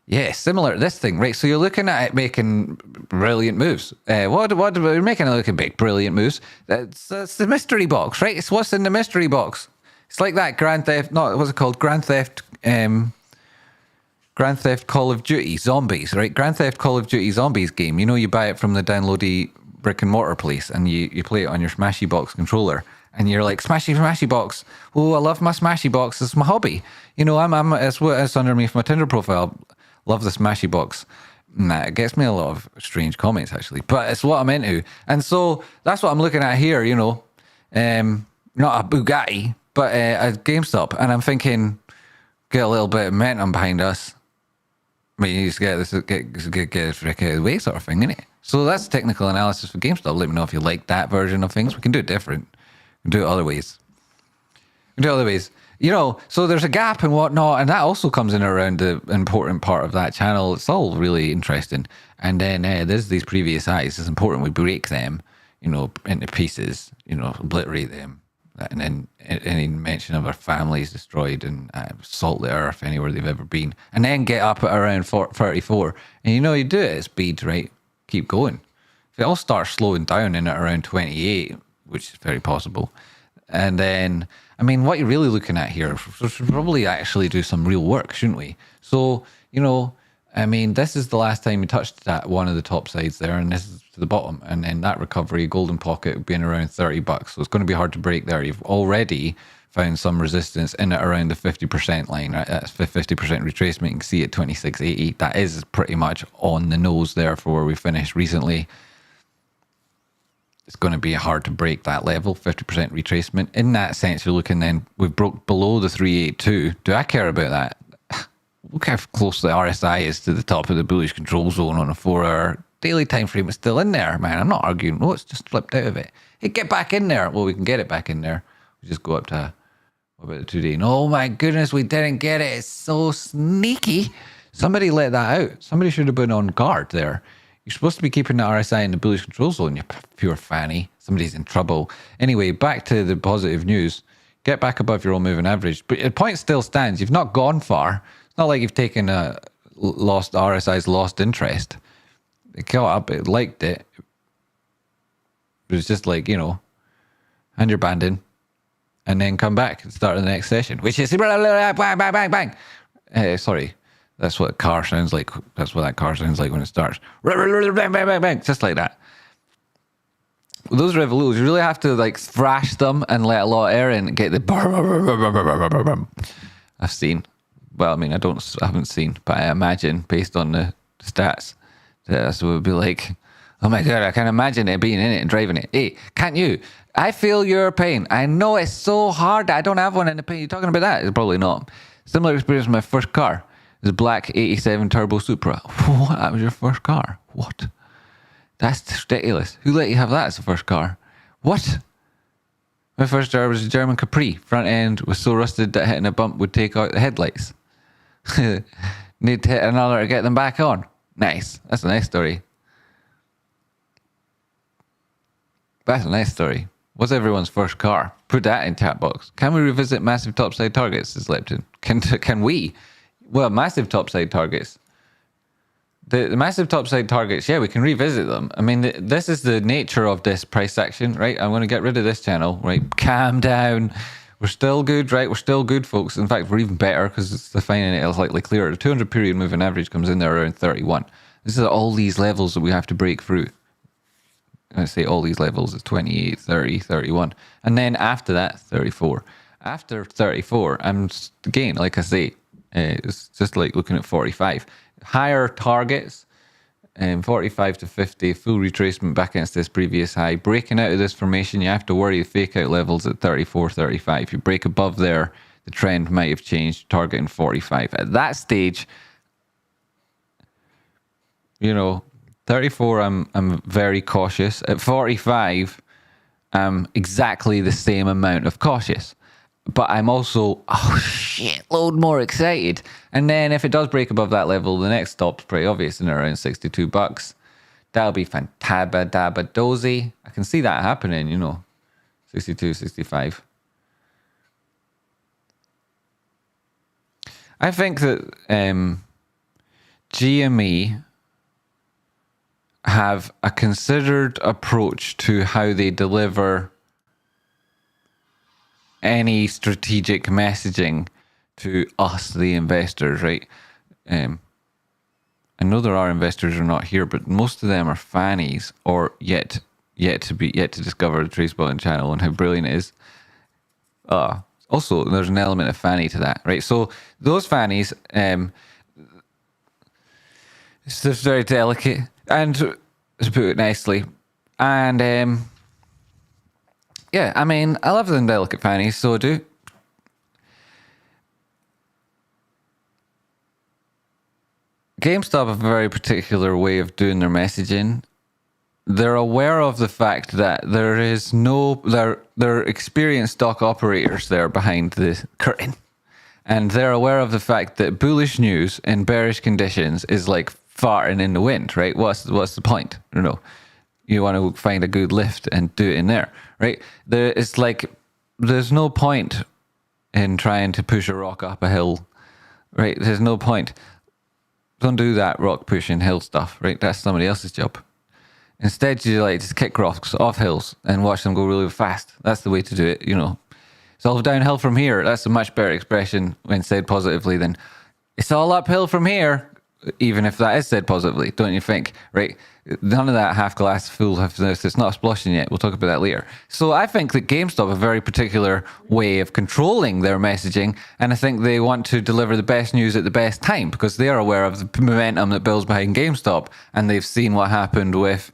yeah, similar to this thing, right? So you're looking at it making brilliant moves. What we're making it looking big, brilliant moves. That's the mystery box, right? It's what's in the mystery box. It's like that Grand Theft, no, what's it called? Grand Theft Call of Duty Zombies, right? Grand Theft Call of Duty Zombies game. You know, you buy it from the downloady brick and mortar place, and you play it on your Smashy Box controller, and you're like, Smashy Box. Oh, I love my Smashy Box. It's my hobby. You know, it's underneath my Tinder profile. Love the Smashy Box. Nah, it gets me a lot of strange comments actually, but it's what I'm into, and so that's what I'm looking at here. You know, not a Bugatti, but a GameStop, and I'm thinking, get a little bit of momentum behind us. I mean, you just get a frick out of the way sort of thing, innit? So that's technical analysis for GameStop. Let me know if you like that version of things. We can do it different. We can do it other ways. You know, so there's a gap and whatnot, and that also comes in around the important part of that channel. It's all really interesting. And then there's these previous highs. It's important we break them, you know, into pieces, you know, obliterate them. And then any mention of our families destroyed and salt the earth anywhere they've ever been. And then get up at around 34. And you know, you do it at speed, right? Keep going. If it all starts slowing down in at around 28, which is very possible. And then, I mean, what you're really looking at here, we should probably actually do some real work, shouldn't we? So, you know, I mean, this is the last time we touched that one of the top sides there, and this is to the bottom. And then that recovery, golden pocket, being around $30. So it's going to be hard to break there. You've already found some resistance in at around the 50% line, right? That's 50% retracement. You can see at 26.80. That is pretty much on the nose there for where we finished recently. It's going to be hard to break that level, 50% retracement. In that sense, you're looking then, we've broke below the 382. Do I care about that? Look how close the RSI is to the top of the bullish control zone on a 4-hour daily time frame. It's still in there, man. I'm not arguing. Oh, it's just flipped out of it. Hey, get back in there. Well, we can get it back in there. We just go up to, what about the 2-day? Oh my goodness, we didn't get it. It's so sneaky. Somebody let that out. Somebody should have been on guard there. You're supposed to be keeping the RSI in the bullish control zone, you pure fanny. Somebody's in trouble. Anyway, back to the positive news. Get back above your own moving average. But the point still stands. You've not gone far. It's not like you've taken a lost RSI's lost interest. It caught up. It liked it. It was just like, you know, hand your band in and then come back and start the next session, which is bang, bang, bang, bang. Sorry. That's what a car sounds like. That's what that car sounds like when it starts. Bang, bang, bang, bang. Just like that. Those revolutions, you really have to like thrash them and let a lot of air in and get the I've seen. Well, I mean, I haven't seen, but I imagine based on the stats, that's what it would be like. Oh my God, I can imagine it being in it and driving it. Hey, can't you? I feel your pain. I know it's so hard that I don't have one in the pain. You're talking about that? It's probably not. Similar experience with my first car. It was a black 87 Turbo Supra. What? That was your first car? What? That's ridiculous. Who let you have that as the first car? What? My first car was a German Capri. Front end was so rusted that hitting a bump would take out the headlights. Need to hit another to get them back on. Nice. That's a nice story. That's a nice story. What's everyone's first car? Put that in chat box. Can we revisit massive topside targets, says Lepton? Can we? Well, massive topside targets. The massive topside targets, yeah, we can revisit them. I mean, this is the nature of this price action, right? I'm going to get rid of this channel, right? Calm down. We're still good, right? We're still good, folks. In fact, we're even better because it's defining it slightly clearer. The 200 period moving average comes in there around 31. This is all these levels that we have to break through. I say all these levels is 28, 30, 31. And then after that, 34. After 34, I'm again, like I say, it's just like looking at 45. Higher targets, 45 to 50, full retracement back against this previous high. Breaking out of this formation, you have to worry the fake out levels at 34, 35. If you break above there, the trend might have changed, targeting 45. At that stage, you know, 34, I'm very cautious. At 45, I'm exactly the same amount of cautious. but I'm also a shitload more excited. And then if it does break above that level, the next stop's pretty obvious in around $62. That'll be fantabadabba-dozy. I can see that happening, 62, 65. I think that GME have a considered approach to how they deliver any strategic messaging to us, the investors, right? I know there are investors who are not here, but most of them are fannies or yet to discover the Tracebot channel and how brilliant it is. Also, there's an element of fanny to that, right? So those fannies, it's just very delicate, and to put it nicely, and yeah, I mean, I love them delicate fannies, so I do. GameStop have a very particular way of doing their messaging. They're aware of the fact that there is they're experienced stock operators there behind the curtain. And they're aware of the fact that bullish news in bearish conditions is like farting in the wind, right? What's the point? I don't know. You want to find a good lift and do it in there, right? It's like there's no point in trying to push a rock up a hill, right? There's no point. Don't do that rock pushing hill stuff, right? That's somebody else's job. Instead, you like just kick rocks off hills and watch them go really fast. That's the way to do it, It's all downhill from here. That's a much better expression when said positively than it's all uphill from here, even if that is said positively, don't you think? Right? None of that half glass full, it's not sploshing yet. We'll talk about that later. So I think that GameStop have a very particular way of controlling their messaging, and I think they want to deliver the best news at the best time because they are aware of the momentum that builds behind GameStop, and they've seen what happened with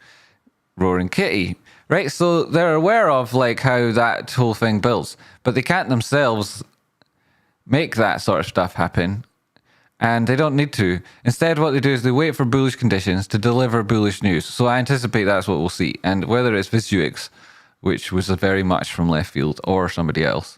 Roaring Kitty, right? So they're aware of like how that whole thing builds, but they can't themselves make that sort of stuff happen. And they don't need to. Instead, what they do is they wait for bullish conditions to deliver bullish news. So I anticipate that's what we'll see. And whether it's VZUI, which was very much from left field, or somebody else,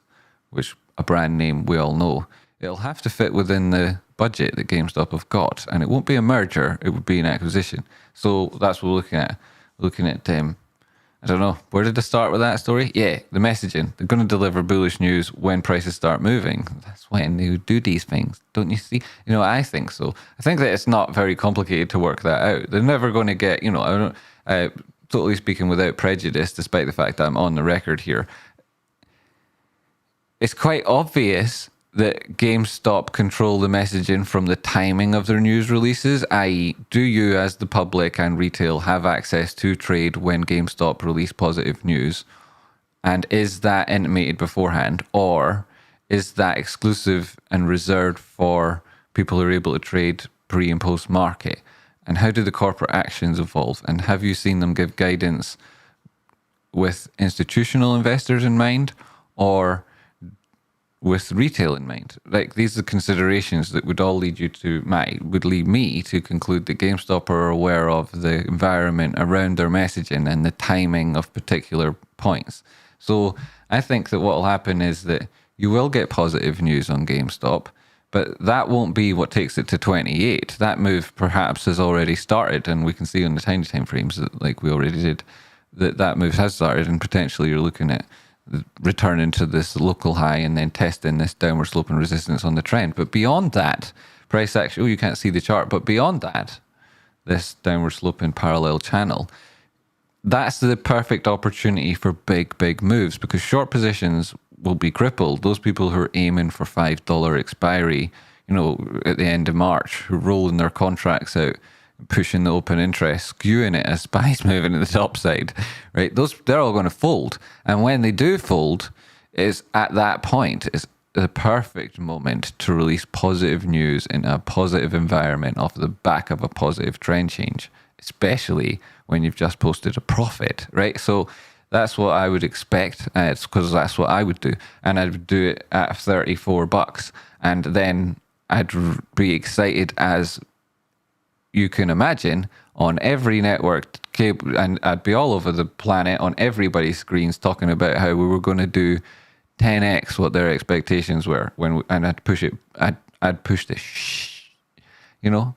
which a brand name we all know, it'll have to fit within the budget that GameStop have got. And it won't be a merger, it would be an acquisition. So that's what we're looking at. Looking at, I don't know, where did I start with that story? Yeah, the messaging. They're going to deliver bullish news when prices start moving. That's when they do these things, don't you see? I think so. I think that it's not very complicated to work that out. They're never going to get, totally speaking without prejudice, despite the fact that I'm on the record here. It's quite obvious that GameStop control the messaging from the timing of their news releases, i.e. do you as the public and retail have access to trade when GameStop release positive news? And is that intimated beforehand, or is that exclusive and reserved for people who are able to trade pre and post market? And how do the corporate actions evolve? And have you seen them give guidance with institutional investors in mind, or with retail in mind? Like, these are considerations that would all lead me to conclude that GameStop are aware of the environment around their messaging and the timing of particular points. So I think that what will happen is that you will get positive news on GameStop, but that won't be what takes it to 28. That move perhaps has already started, and we can see on the tiny time frames that, like we already did, that move has started, and potentially you're looking at returning to this local high and then testing this downward sloping resistance on the trend. But beyond that, price action, you can't see the chart, but beyond that, this downward sloping parallel channel, that's the perfect opportunity for big moves, because short positions will be crippled. Those people who are aiming for $5 expiry, at the end of March, who are rolling their contracts out, pushing the open interest, skewing it as buys moving to the top side, right? They're all going to fold. And when they do fold, is at that point, is the perfect moment to release positive news in a positive environment off the back of a positive trend change, especially when you've just posted a profit, right? So that's what I would expect. It's because that's what I would do. And I would do it at $34. And then I'd be excited as you can imagine on every network cable, and I'd be all over the planet on everybody's screens talking about how we were going to do 10x what their expectations were and I'd push it. I'd push the you know,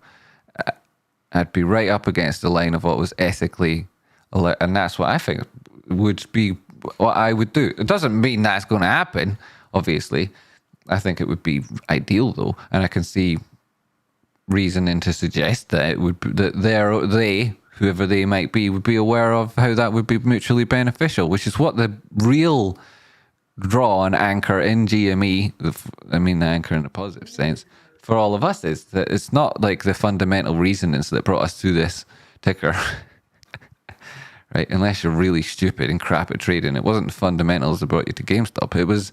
I'd be right up against the line of what was ethically, and that's what I think would be what I would do. It doesn't mean that's going to happen, obviously. I think it would be ideal though, and I can see reasoning to suggest that it would that they whoever they might be would be aware of how that would be mutually beneficial, which is what the real draw and anchor in GME, I mean the anchor in a positive sense, for all of us is that it's not like the fundamental reasonings that brought us to this ticker. Right? Unless you're really stupid and crap at trading. It wasn't the fundamentals that brought you to GameStop. It was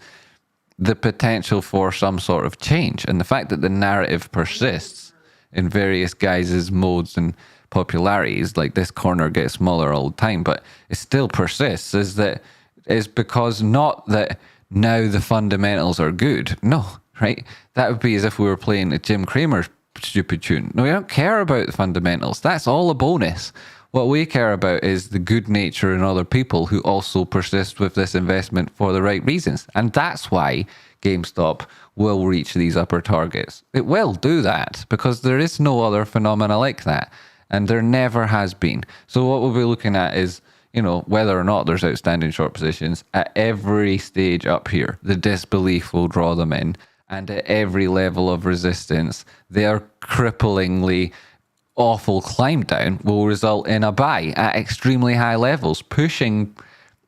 the potential for some sort of change. And the fact that the narrative persists in various guises, modes, and popularities, like this corner gets smaller all the time, but it still persists, is because not that now the fundamentals are good. No, right? That would be as if we were playing a Jim Cramer stupid tune. No, we don't care about the fundamentals. That's all a bonus. What we care about is the good nature in other people who also persist with this investment for the right reasons. And that's why GameStop will reach these upper targets. It will do that because there is no other phenomena like that. And there never has been. So what we'll be looking at is, you know, whether or not there's outstanding short positions at every stage up here. The disbelief will draw them in. And at every level of resistance, their cripplingly awful climb down will result in a buy at extremely high levels, pushing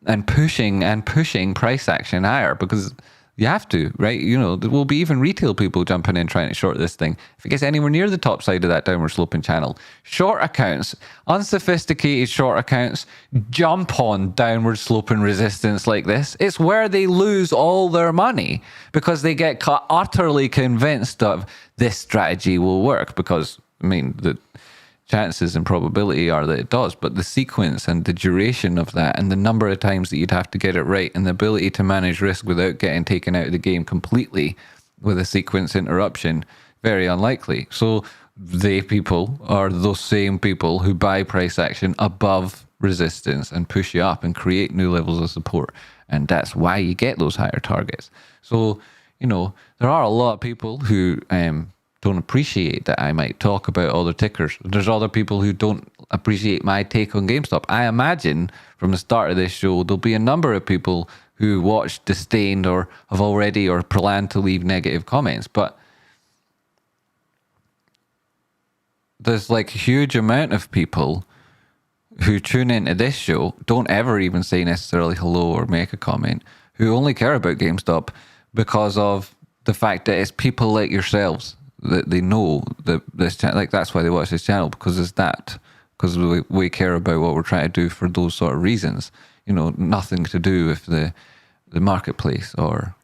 and pushing and pushing price action higher because you have to, right? You know, there will be even retail people jumping in trying to short this thing. If it gets anywhere near the top side of that downward sloping channel, short accounts, unsophisticated short accounts, jump on downward sloping resistance like this. It's where they lose all their money because they get utterly convinced of this strategy will work because, I mean, the chances and probability are that it does, but the sequence and the duration of that and the number of times that you'd have to get it right and the ability to manage risk without getting taken out of the game completely with a sequence interruption, very unlikely. So they people are those same people who buy price action above resistance and push you up and create new levels of support. And that's why you get those higher targets. So, you know, there are a lot of people who don't appreciate that I might talk about other tickers. There's other people who don't appreciate my take on GameStop. I imagine from the start of this show, there'll be a number of people who watched, disdained, or have already or planned to leave negative comments. But there's like a huge amount of people who tune into this show, don't ever even say necessarily hello or make a comment, who only care about GameStop because of the fact that it's people like yourselves that they know that this channel, like that's why they watch this channel, because it's that, because we care about what we're trying to do for those sort of reasons. You know, nothing to do with the marketplace or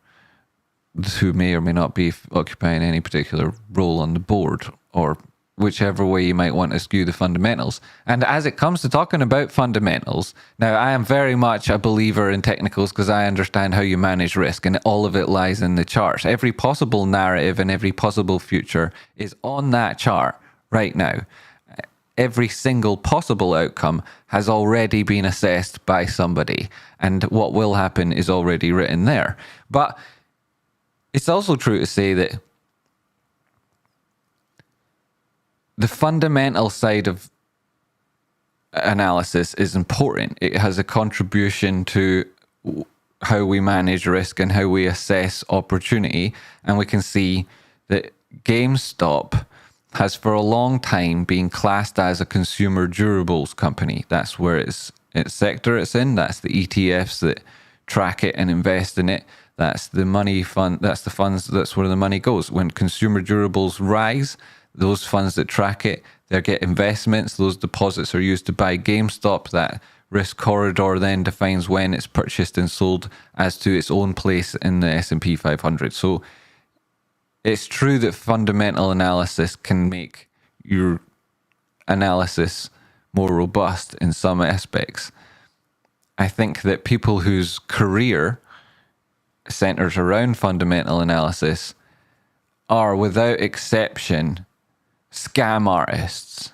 who may or may not be occupying any particular role on the board or whichever way you might want to skew the fundamentals. And as it comes to talking about fundamentals, now I am very much a believer in technicals because I understand how you manage risk and all of it lies in the charts. Every possible narrative and every possible future is on that chart right now. Every single possible outcome has already been assessed by somebody and what will happen is already written there. But it's also true to say that the fundamental side of analysis is important. It has a contribution to how we manage risk and how we assess opportunity. And we can see that GameStop has for a long time been classed as a consumer durables company. That's where its sector it's in. That's the ETFs that track it and invest in it. That's the money fund. That's the funds. That's where the money goes. When consumer durables rise, those funds that track it, they get investments. Those deposits are used to buy GameStop. That risk corridor then defines when it's purchased and sold as to its own place in the S&P 500. So it's true that fundamental analysis can make your analysis more robust in some aspects. I think that people whose career centers around fundamental analysis are without exception scam artists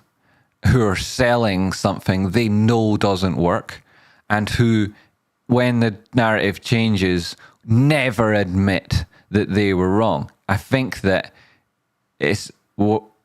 who are selling something they know doesn't work and who when the narrative changes, never admit that they were wrong. I think that it's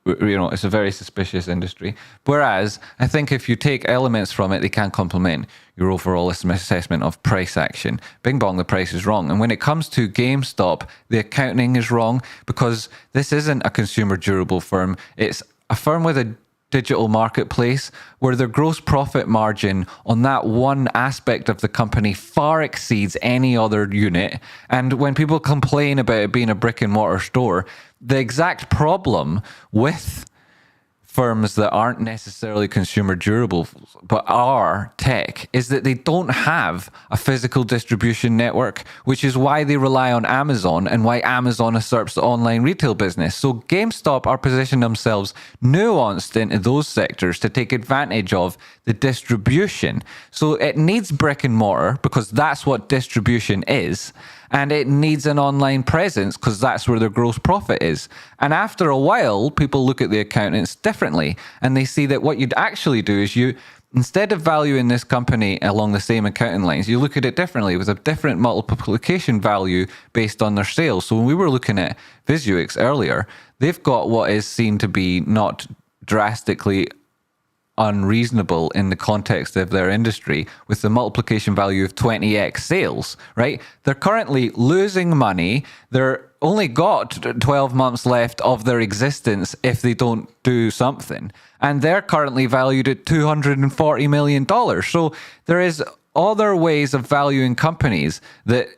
it's a very suspicious industry. Whereas I think if you take elements from it, they can complement your overall assessment of price action. Bing bong, the price is wrong. And when it comes to GameStop, the accounting is wrong because this isn't a consumer durable firm. It's a firm with a digital marketplace where their gross profit margin on that one aspect of the company far exceeds any other unit. And when people complain about it being a brick and mortar store, the exact problem with firms that aren't necessarily consumer durable but are tech is that they don't have a physical distribution network, which is why they rely on Amazon and why Amazon usurps the online retail business. So GameStop are positioning themselves nuanced into those sectors to take advantage of the distribution. So it needs brick and mortar because that's what distribution is. And it needs an online presence because that's where their gross profit is. And after a while, people look at the accountants differently and they see that what you'd actually do is you, instead of valuing this company along the same accounting lines, you look at it differently with a different multiplication value based on their sales. So when we were looking at VZUI earlier, they've got what is seen to be not drastically unreasonable in the context of their industry with the multiplication value of 20x sales, right? They're currently losing money. They're only got 12 months left of their existence if they don't do something. And they're currently valued at $240 million. So there is other ways of valuing companies that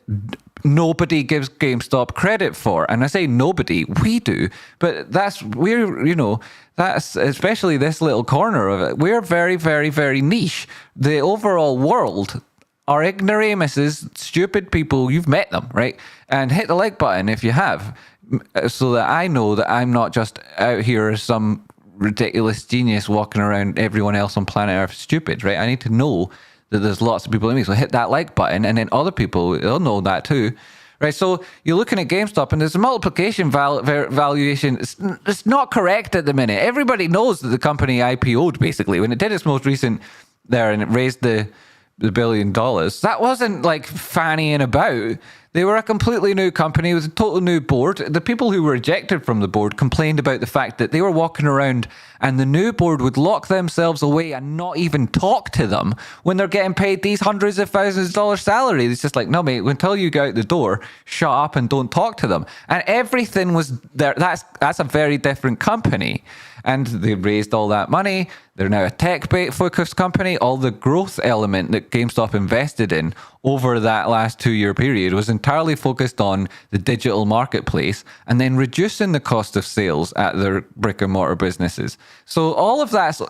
nobody gives GameStop credit for. And I say nobody, we do. But that's especially this little corner of it. We're very, very, very niche. The overall world are ignoramuses, stupid people. You've met them, right? And hit the like button if you have, so that I know that I'm not just out here as some ridiculous genius walking around everyone else on planet Earth stupid, right? I need to know that there's lots of people in me. So hit that like button, and then other people, they'll know that too. Right, so you're looking at GameStop, and there's a multiplication valuation. It's not correct at the minute. Everybody knows that the company IPO'd, basically. When it did its most recent there and it raised the $1 billion, that wasn't like fannying about. They were a completely new company with a total new board. The people who were ejected from the board complained about the fact that they were walking around and the new board would lock themselves away and not even talk to them when they're getting paid these hundreds of thousands of dollars salary. It's just like, no, mate, until you get out the door, shut up and don't talk to them. And everything was there. That's a very different company. And they raised all that money. They're now a tech-focused company. All the growth element that GameStop invested in over that last 2-year period was entirely focused on the digital marketplace and then reducing the cost of sales at their brick-and-mortar businesses. So all of that's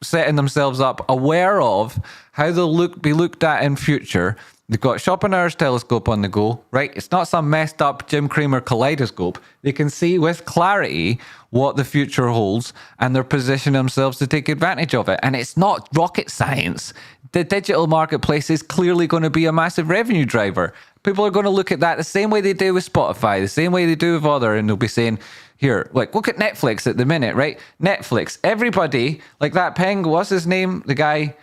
setting themselves up aware of how they'll be looked at in future. They've got Schopenhauer's telescope on the go, right? It's not some messed up Jim Cramer kaleidoscope. They can see with clarity what the future holds, and they're positioning themselves to take advantage of it. And it's not rocket science. The digital marketplace is clearly going to be a massive revenue driver. People are going to look at that the same way they do with Spotify, the same way they do with other, and they'll be saying, here, like, look at Netflix at the minute, right? Netflix, everybody, like that what's his name? The guy...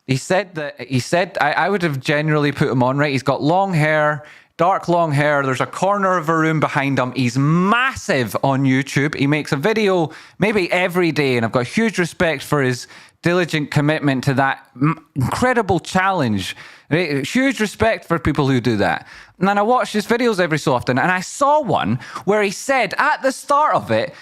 He said I would have generally put him on, right? He's got long hair, dark long hair. There's a corner of a room behind him. He's massive on YouTube. He makes a video maybe every day, and I've got huge respect for his diligent commitment to that incredible challenge. Right? Huge respect for people who do that. And then I watch his videos every so often, and I saw one where he said at the start of it,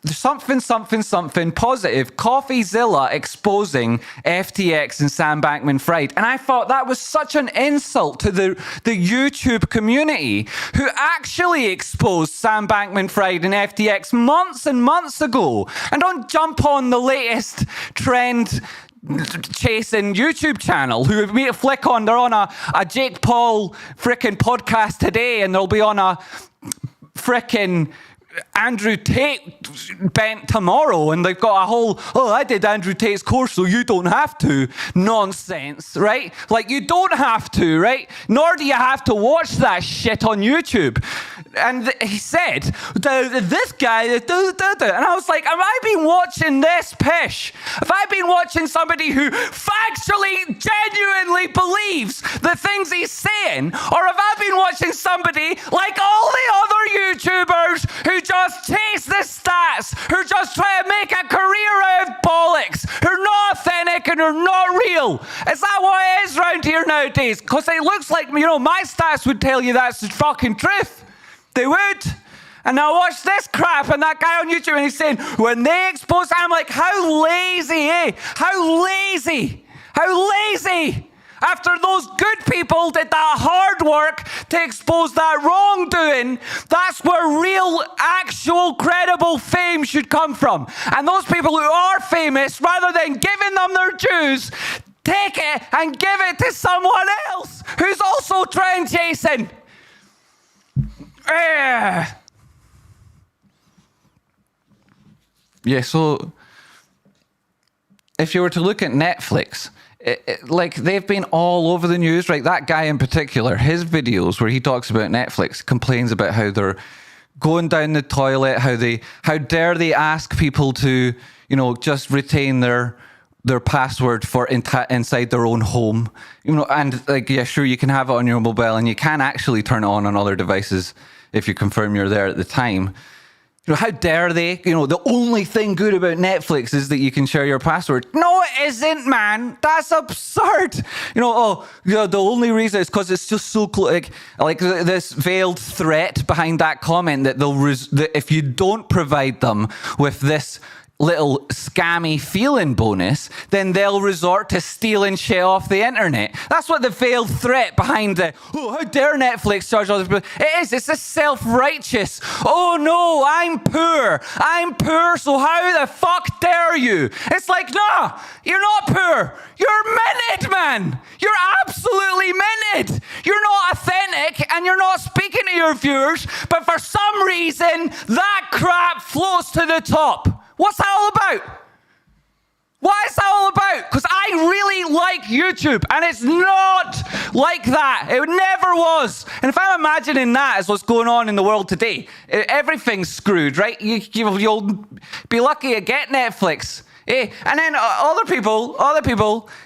something positive, CoffeeZilla exposing FTX and Sam Bankman-Fried. And I thought that was such an insult to the YouTube community who actually exposed Sam Bankman-Fried and FTX months and months ago. And don't jump on the latest trend chasing YouTube channel who we flick on. They're on a Jake Paul frickin' podcast today, and they'll be on a frickin' Andrew Tate bent tomorrow, and they've got a whole, I did Andrew Tate's course so you don't have to nonsense, right? Like, you don't have to, right? Nor do you have to watch that shit on YouTube. he said, this guy, and I was like, have I been watching this pish? Have I been watching somebody who factually, genuinely believes the things he's saying? Or have I been watching somebody like all the other YouTubers who just chase the stats, who just try to make a career out of bollocks, who are not authentic and are not real? Is that what it is around here nowadays? Because it looks like, you know, my stats would tell you that's the fucking truth. They would. And now watch this crap and that guy on YouTube and he's saying, when they expose, I'm like, how lazy, eh? How lazy? How lazy? After those good people did that hard work to expose that wrongdoing, that's where real, actual, credible fame should come from. And those people who are famous, rather than giving them their dues, take it and give it to someone else who's also trend chasing. Yeah, so if you were to look at Netflix, like they've been all over the news, right? That guy in particular, his videos where he talks about Netflix, complains about how they're going down the toilet, how dare they ask people to, you know, just retain their password for inside their own home, you know, and like, yeah, sure, you can have it on your mobile and you can actually turn it on other devices if you confirm you're there at the time. You know, how dare they? You know, the only thing good about Netflix is that you can share your password. No, it isn't, man. That's absurd. You know, the only reason is because it's just so like this veiled threat behind that comment that that if you don't provide them with this little scammy feeling bonus, then they'll resort to stealing shit off the internet. That's what the veiled threat behind the, oh, how dare Netflix charge all this people. It's a self-righteous, oh no, I'm poor, so how the fuck dare you? It's like, no, you're not poor. You're minted, man. You're absolutely minted. You're not authentic and you're not speaking to your viewers, but for some reason, that crap floats to the top. What's that all about? What is that all about? Because I really like YouTube, and it's not like that. It never was. And if I'm imagining that as what's going on in the world today, everything's screwed, right? You'll be lucky to get Netflix. And then other people,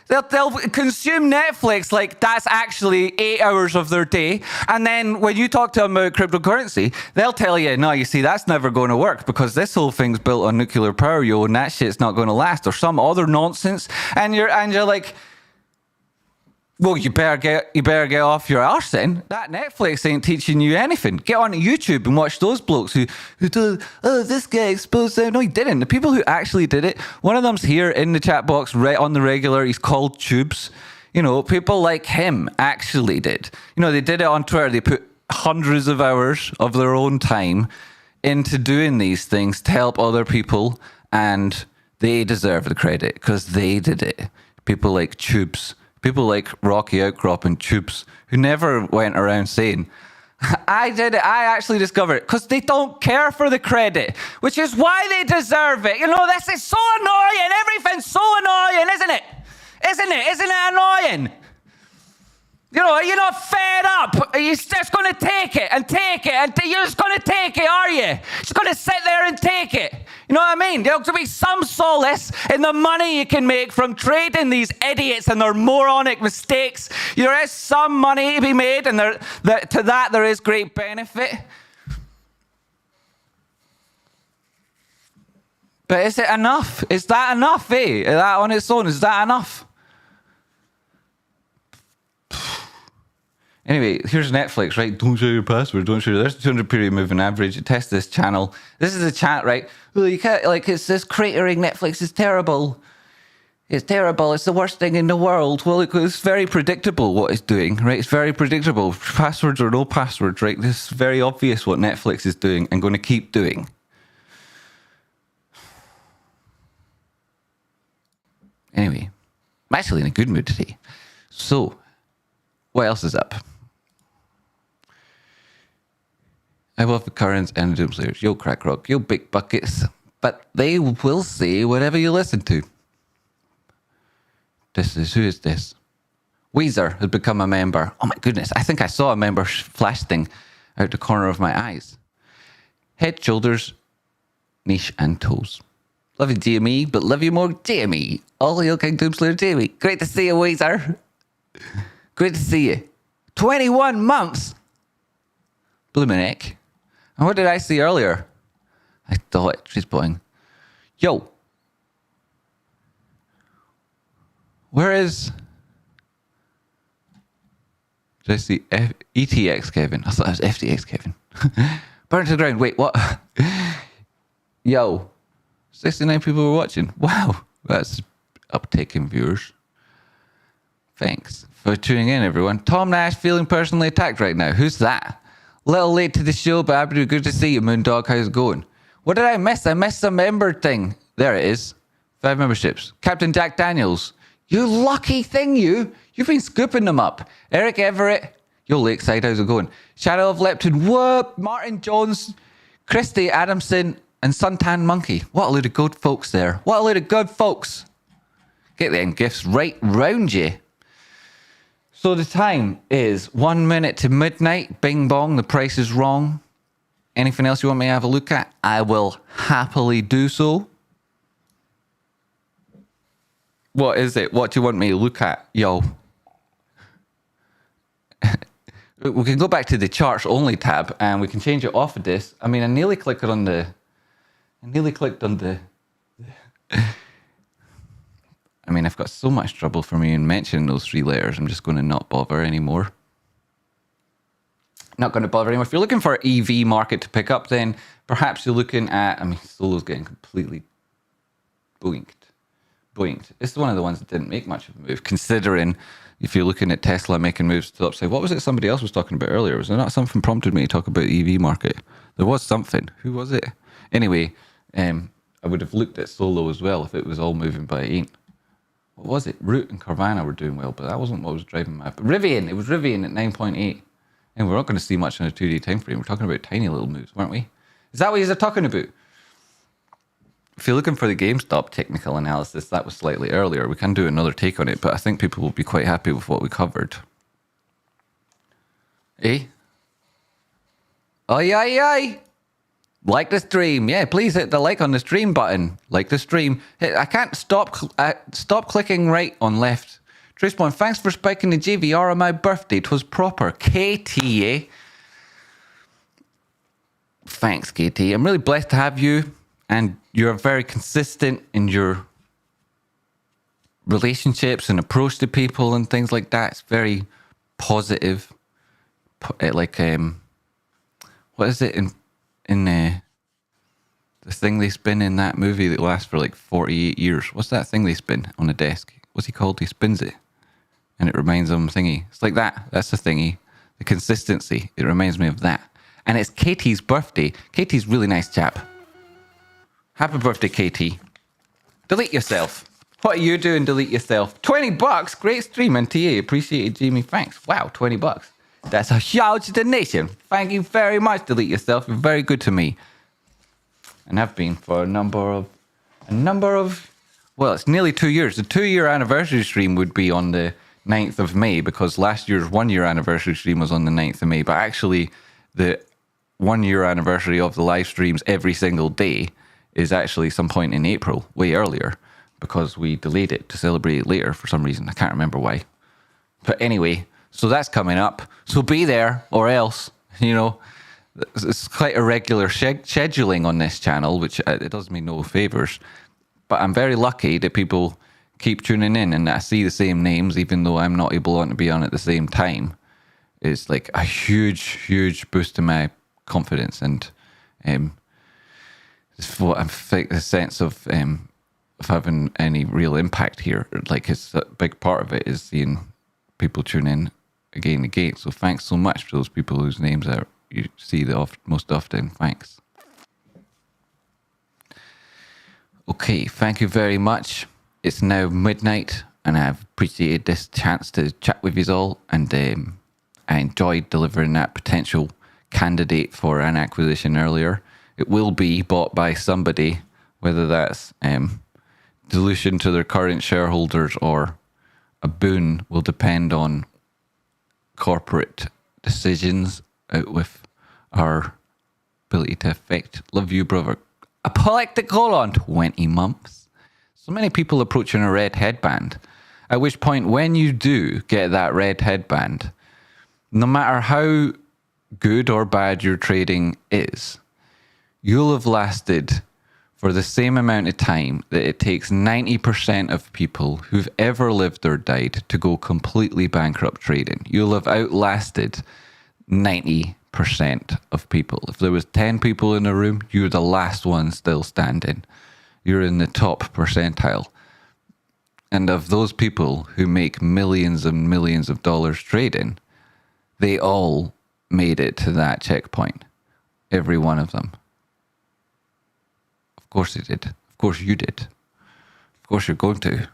they'll consume Netflix like that's actually 8 hours of their day. And then when you talk to them about cryptocurrency, they'll tell you, no, you see, that's never going to work because this whole thing's built on nuclear power, and that shit's not going to last, or some other nonsense. And you're like, well, you better get off your arse then. That Netflix ain't teaching you anything. Get on YouTube and watch those blokes who do, oh, this guy exposed them. No, he didn't. The people who actually did it, one of them's here in the chat box right on the regular. He's called Tubes. You know, people like him actually did. You know, they did it on Twitter. They put hundreds of hours of their own time into doing these things to help other people, and they deserve the credit because they did it. People like Tubes. People like Rocky Outcrop and Tubes, who never went around saying, I did it, I actually discovered it, because they don't care for the credit, which is why they deserve it. You know, this is so annoying. Everything's so annoying, isn't it? Isn't it? Isn't it annoying? You know, you're not fed up. You're just going to take it and take it, and you're just going to take it, are you? Just going to sit there and take it. You know what I mean? There'll be some solace in the money you can make from trading these idiots and their moronic mistakes. There is some money to be made, and to that there is great benefit. But is it enough? Is that enough, eh? That on its own, is that enough? Anyway, here's Netflix, right? Don't share your password. Don't share. There's 200 period moving average. Test this channel. This is a chat, right? Well, you can't, like, it's this cratering. Netflix is terrible. It's terrible. It's the worst thing in the world. Well, it's very predictable what it's doing, right? It's very predictable. Passwords or no passwords, right? This is very obvious what Netflix is doing and going to keep doing. Anyway, I'm actually in a good mood today. So, what else is up? I love the currents and the doomsayers. Yo, crack rock. Yo, big buckets. But they will say whatever you listen to. Who is this? Weezer has become a member. Oh my goodness. I think I saw a member flash thing. out the corner of my eyes. Head, shoulders, niche, and toes. Love you, GME, but love you more, GME. All hail King Doomslayer GME. Great to see you, Weezer. Great to see you. 21 months. Bloomin' heck. And what did I see earlier? I thought she's putting. Yo. Where is... Did I see ETX Kevin? I thought it was FTX Kevin. Burn to the ground. Wait, what? Yo. 69 people were watching. Wow. That's uptake in viewers. Thanks for tuning in, everyone. Tom Nash feeling personally attacked right now. Who's that? Little late to the show, but Abdu, good to see you, Moondog. How's it going? What did I miss? I missed the member thing. There it is. 5 memberships. Captain Jack Daniels. You lucky thing, you. You've been scooping them up. Eric Everett. Yo, Lakeside, how's it going? Shadow of Lepton. Whoop. Martin Jones. Christy Adamson. And Suntan Monkey. What a load of good folks there. What a load of good folks. Get them gifts right round you. So the time is 1 minute to midnight. Bing bong, the price is wrong. Anything else you want me to have a look at? I will happily do so. What is it? What do you want me to look at? Yo. We can go back to the charts only tab and we can change it off of this. I mean, I nearly clicked on the... I mean, I've got so much trouble for me in mentioning those 3 letters. I'm just going to not bother anymore. Not going to bother anymore. If you're looking for an EV market to pick up, then perhaps you're looking at... I mean, Solo's getting completely boinked. It's one of the ones that didn't make much of a move, considering if you're looking at Tesla making moves to the upside. What was it somebody else was talking about earlier? Was there not something prompted me to talk about the EV market? There was something. Who was it? Anyway, I would have looked at Solo as well if it was all moving, but it ain't. What was it? Root and Carvana were doing well, but that wasn't what was driving my... RIVN! It was RIVN at 9.8. And we're not going to see much on a 2-day time frame. We're talking about tiny little moves, weren't we? Is that what you're talking about? If you're looking for the GameStop technical analysis, that was slightly earlier. We can do another take on it, but I think people will be quite happy with what we covered. Eh? Oi, oi, oi! Like the stream. Yeah, please hit the like on the stream button. Like the stream. I can't stop clicking right on left. Traceborn, thanks for spiking the JVR on my birthday. 'Twas proper. KT, eh? Thanks, KT. I'm really blessed to have you. And you're very consistent in your relationships and approach to people and things like that. It's very positive. Like, what is it in the thing they spin in that movie that lasts for like 48 years? What's that thing they spin on the desk? What's he called? He spins it. And it reminds him thingy. It's like that. That's the thingy. The consistency. It reminds me of that. And it's Katie's birthday. Katie's a really nice chap. Happy birthday, Katie. Delete yourself. What are you doing? Delete yourself. 20 bucks. Great stream and TA. Appreciate it, Jamie. Thanks. Wow, 20 bucks. That's a huge donation. Thank you very much. Delete yourself. You're very good to me. And have been for a number of, well, it's nearly 2 years. The 2-year anniversary stream would be on the 9th of May because last year's 1-year anniversary stream was on the 9th of May. But actually, the 1-year anniversary of the live streams every single day is actually some point in April, way earlier, because we delayed it to celebrate it later for some reason. I can't remember why. But anyway, so that's coming up. So be there or else, you know. It's quite irregular scheduling on this channel, which it does me no favors. But I'm very lucky that people keep tuning in and I see the same names, even though I'm not able to be on at the same time. It's like a huge, huge boost to my confidence and what I think the sense of having any real impact here. Like it's a big part of it is seeing people tune in again and again. So thanks so much for those people whose names you see most often. Thanks. Okay, thank you very much. It's now midnight and I've appreciated this chance to chat with you all and I enjoyed delivering that potential candidate for an acquisition earlier. It will be bought by somebody, whether that's dilution to their current shareholders or a boon will depend on corporate decisions out with our ability to affect love you, brother. A political on 20 months. So many people approaching a red headband. At which point, when you do get that red headband, no matter how good or bad your trading is, you'll have lasted for the same amount of time that it takes 90% of people who've ever lived or died to go completely bankrupt trading. You'll have outlasted 90% of people. If there was 10 people in a room, you're the last one still standing. You're in the top percentile. And of those people who make millions and millions of dollars trading, they all made it to that checkpoint. Every one of them. Of course they did. Of course you did. Of course you're going to.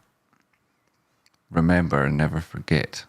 Remember and never forget.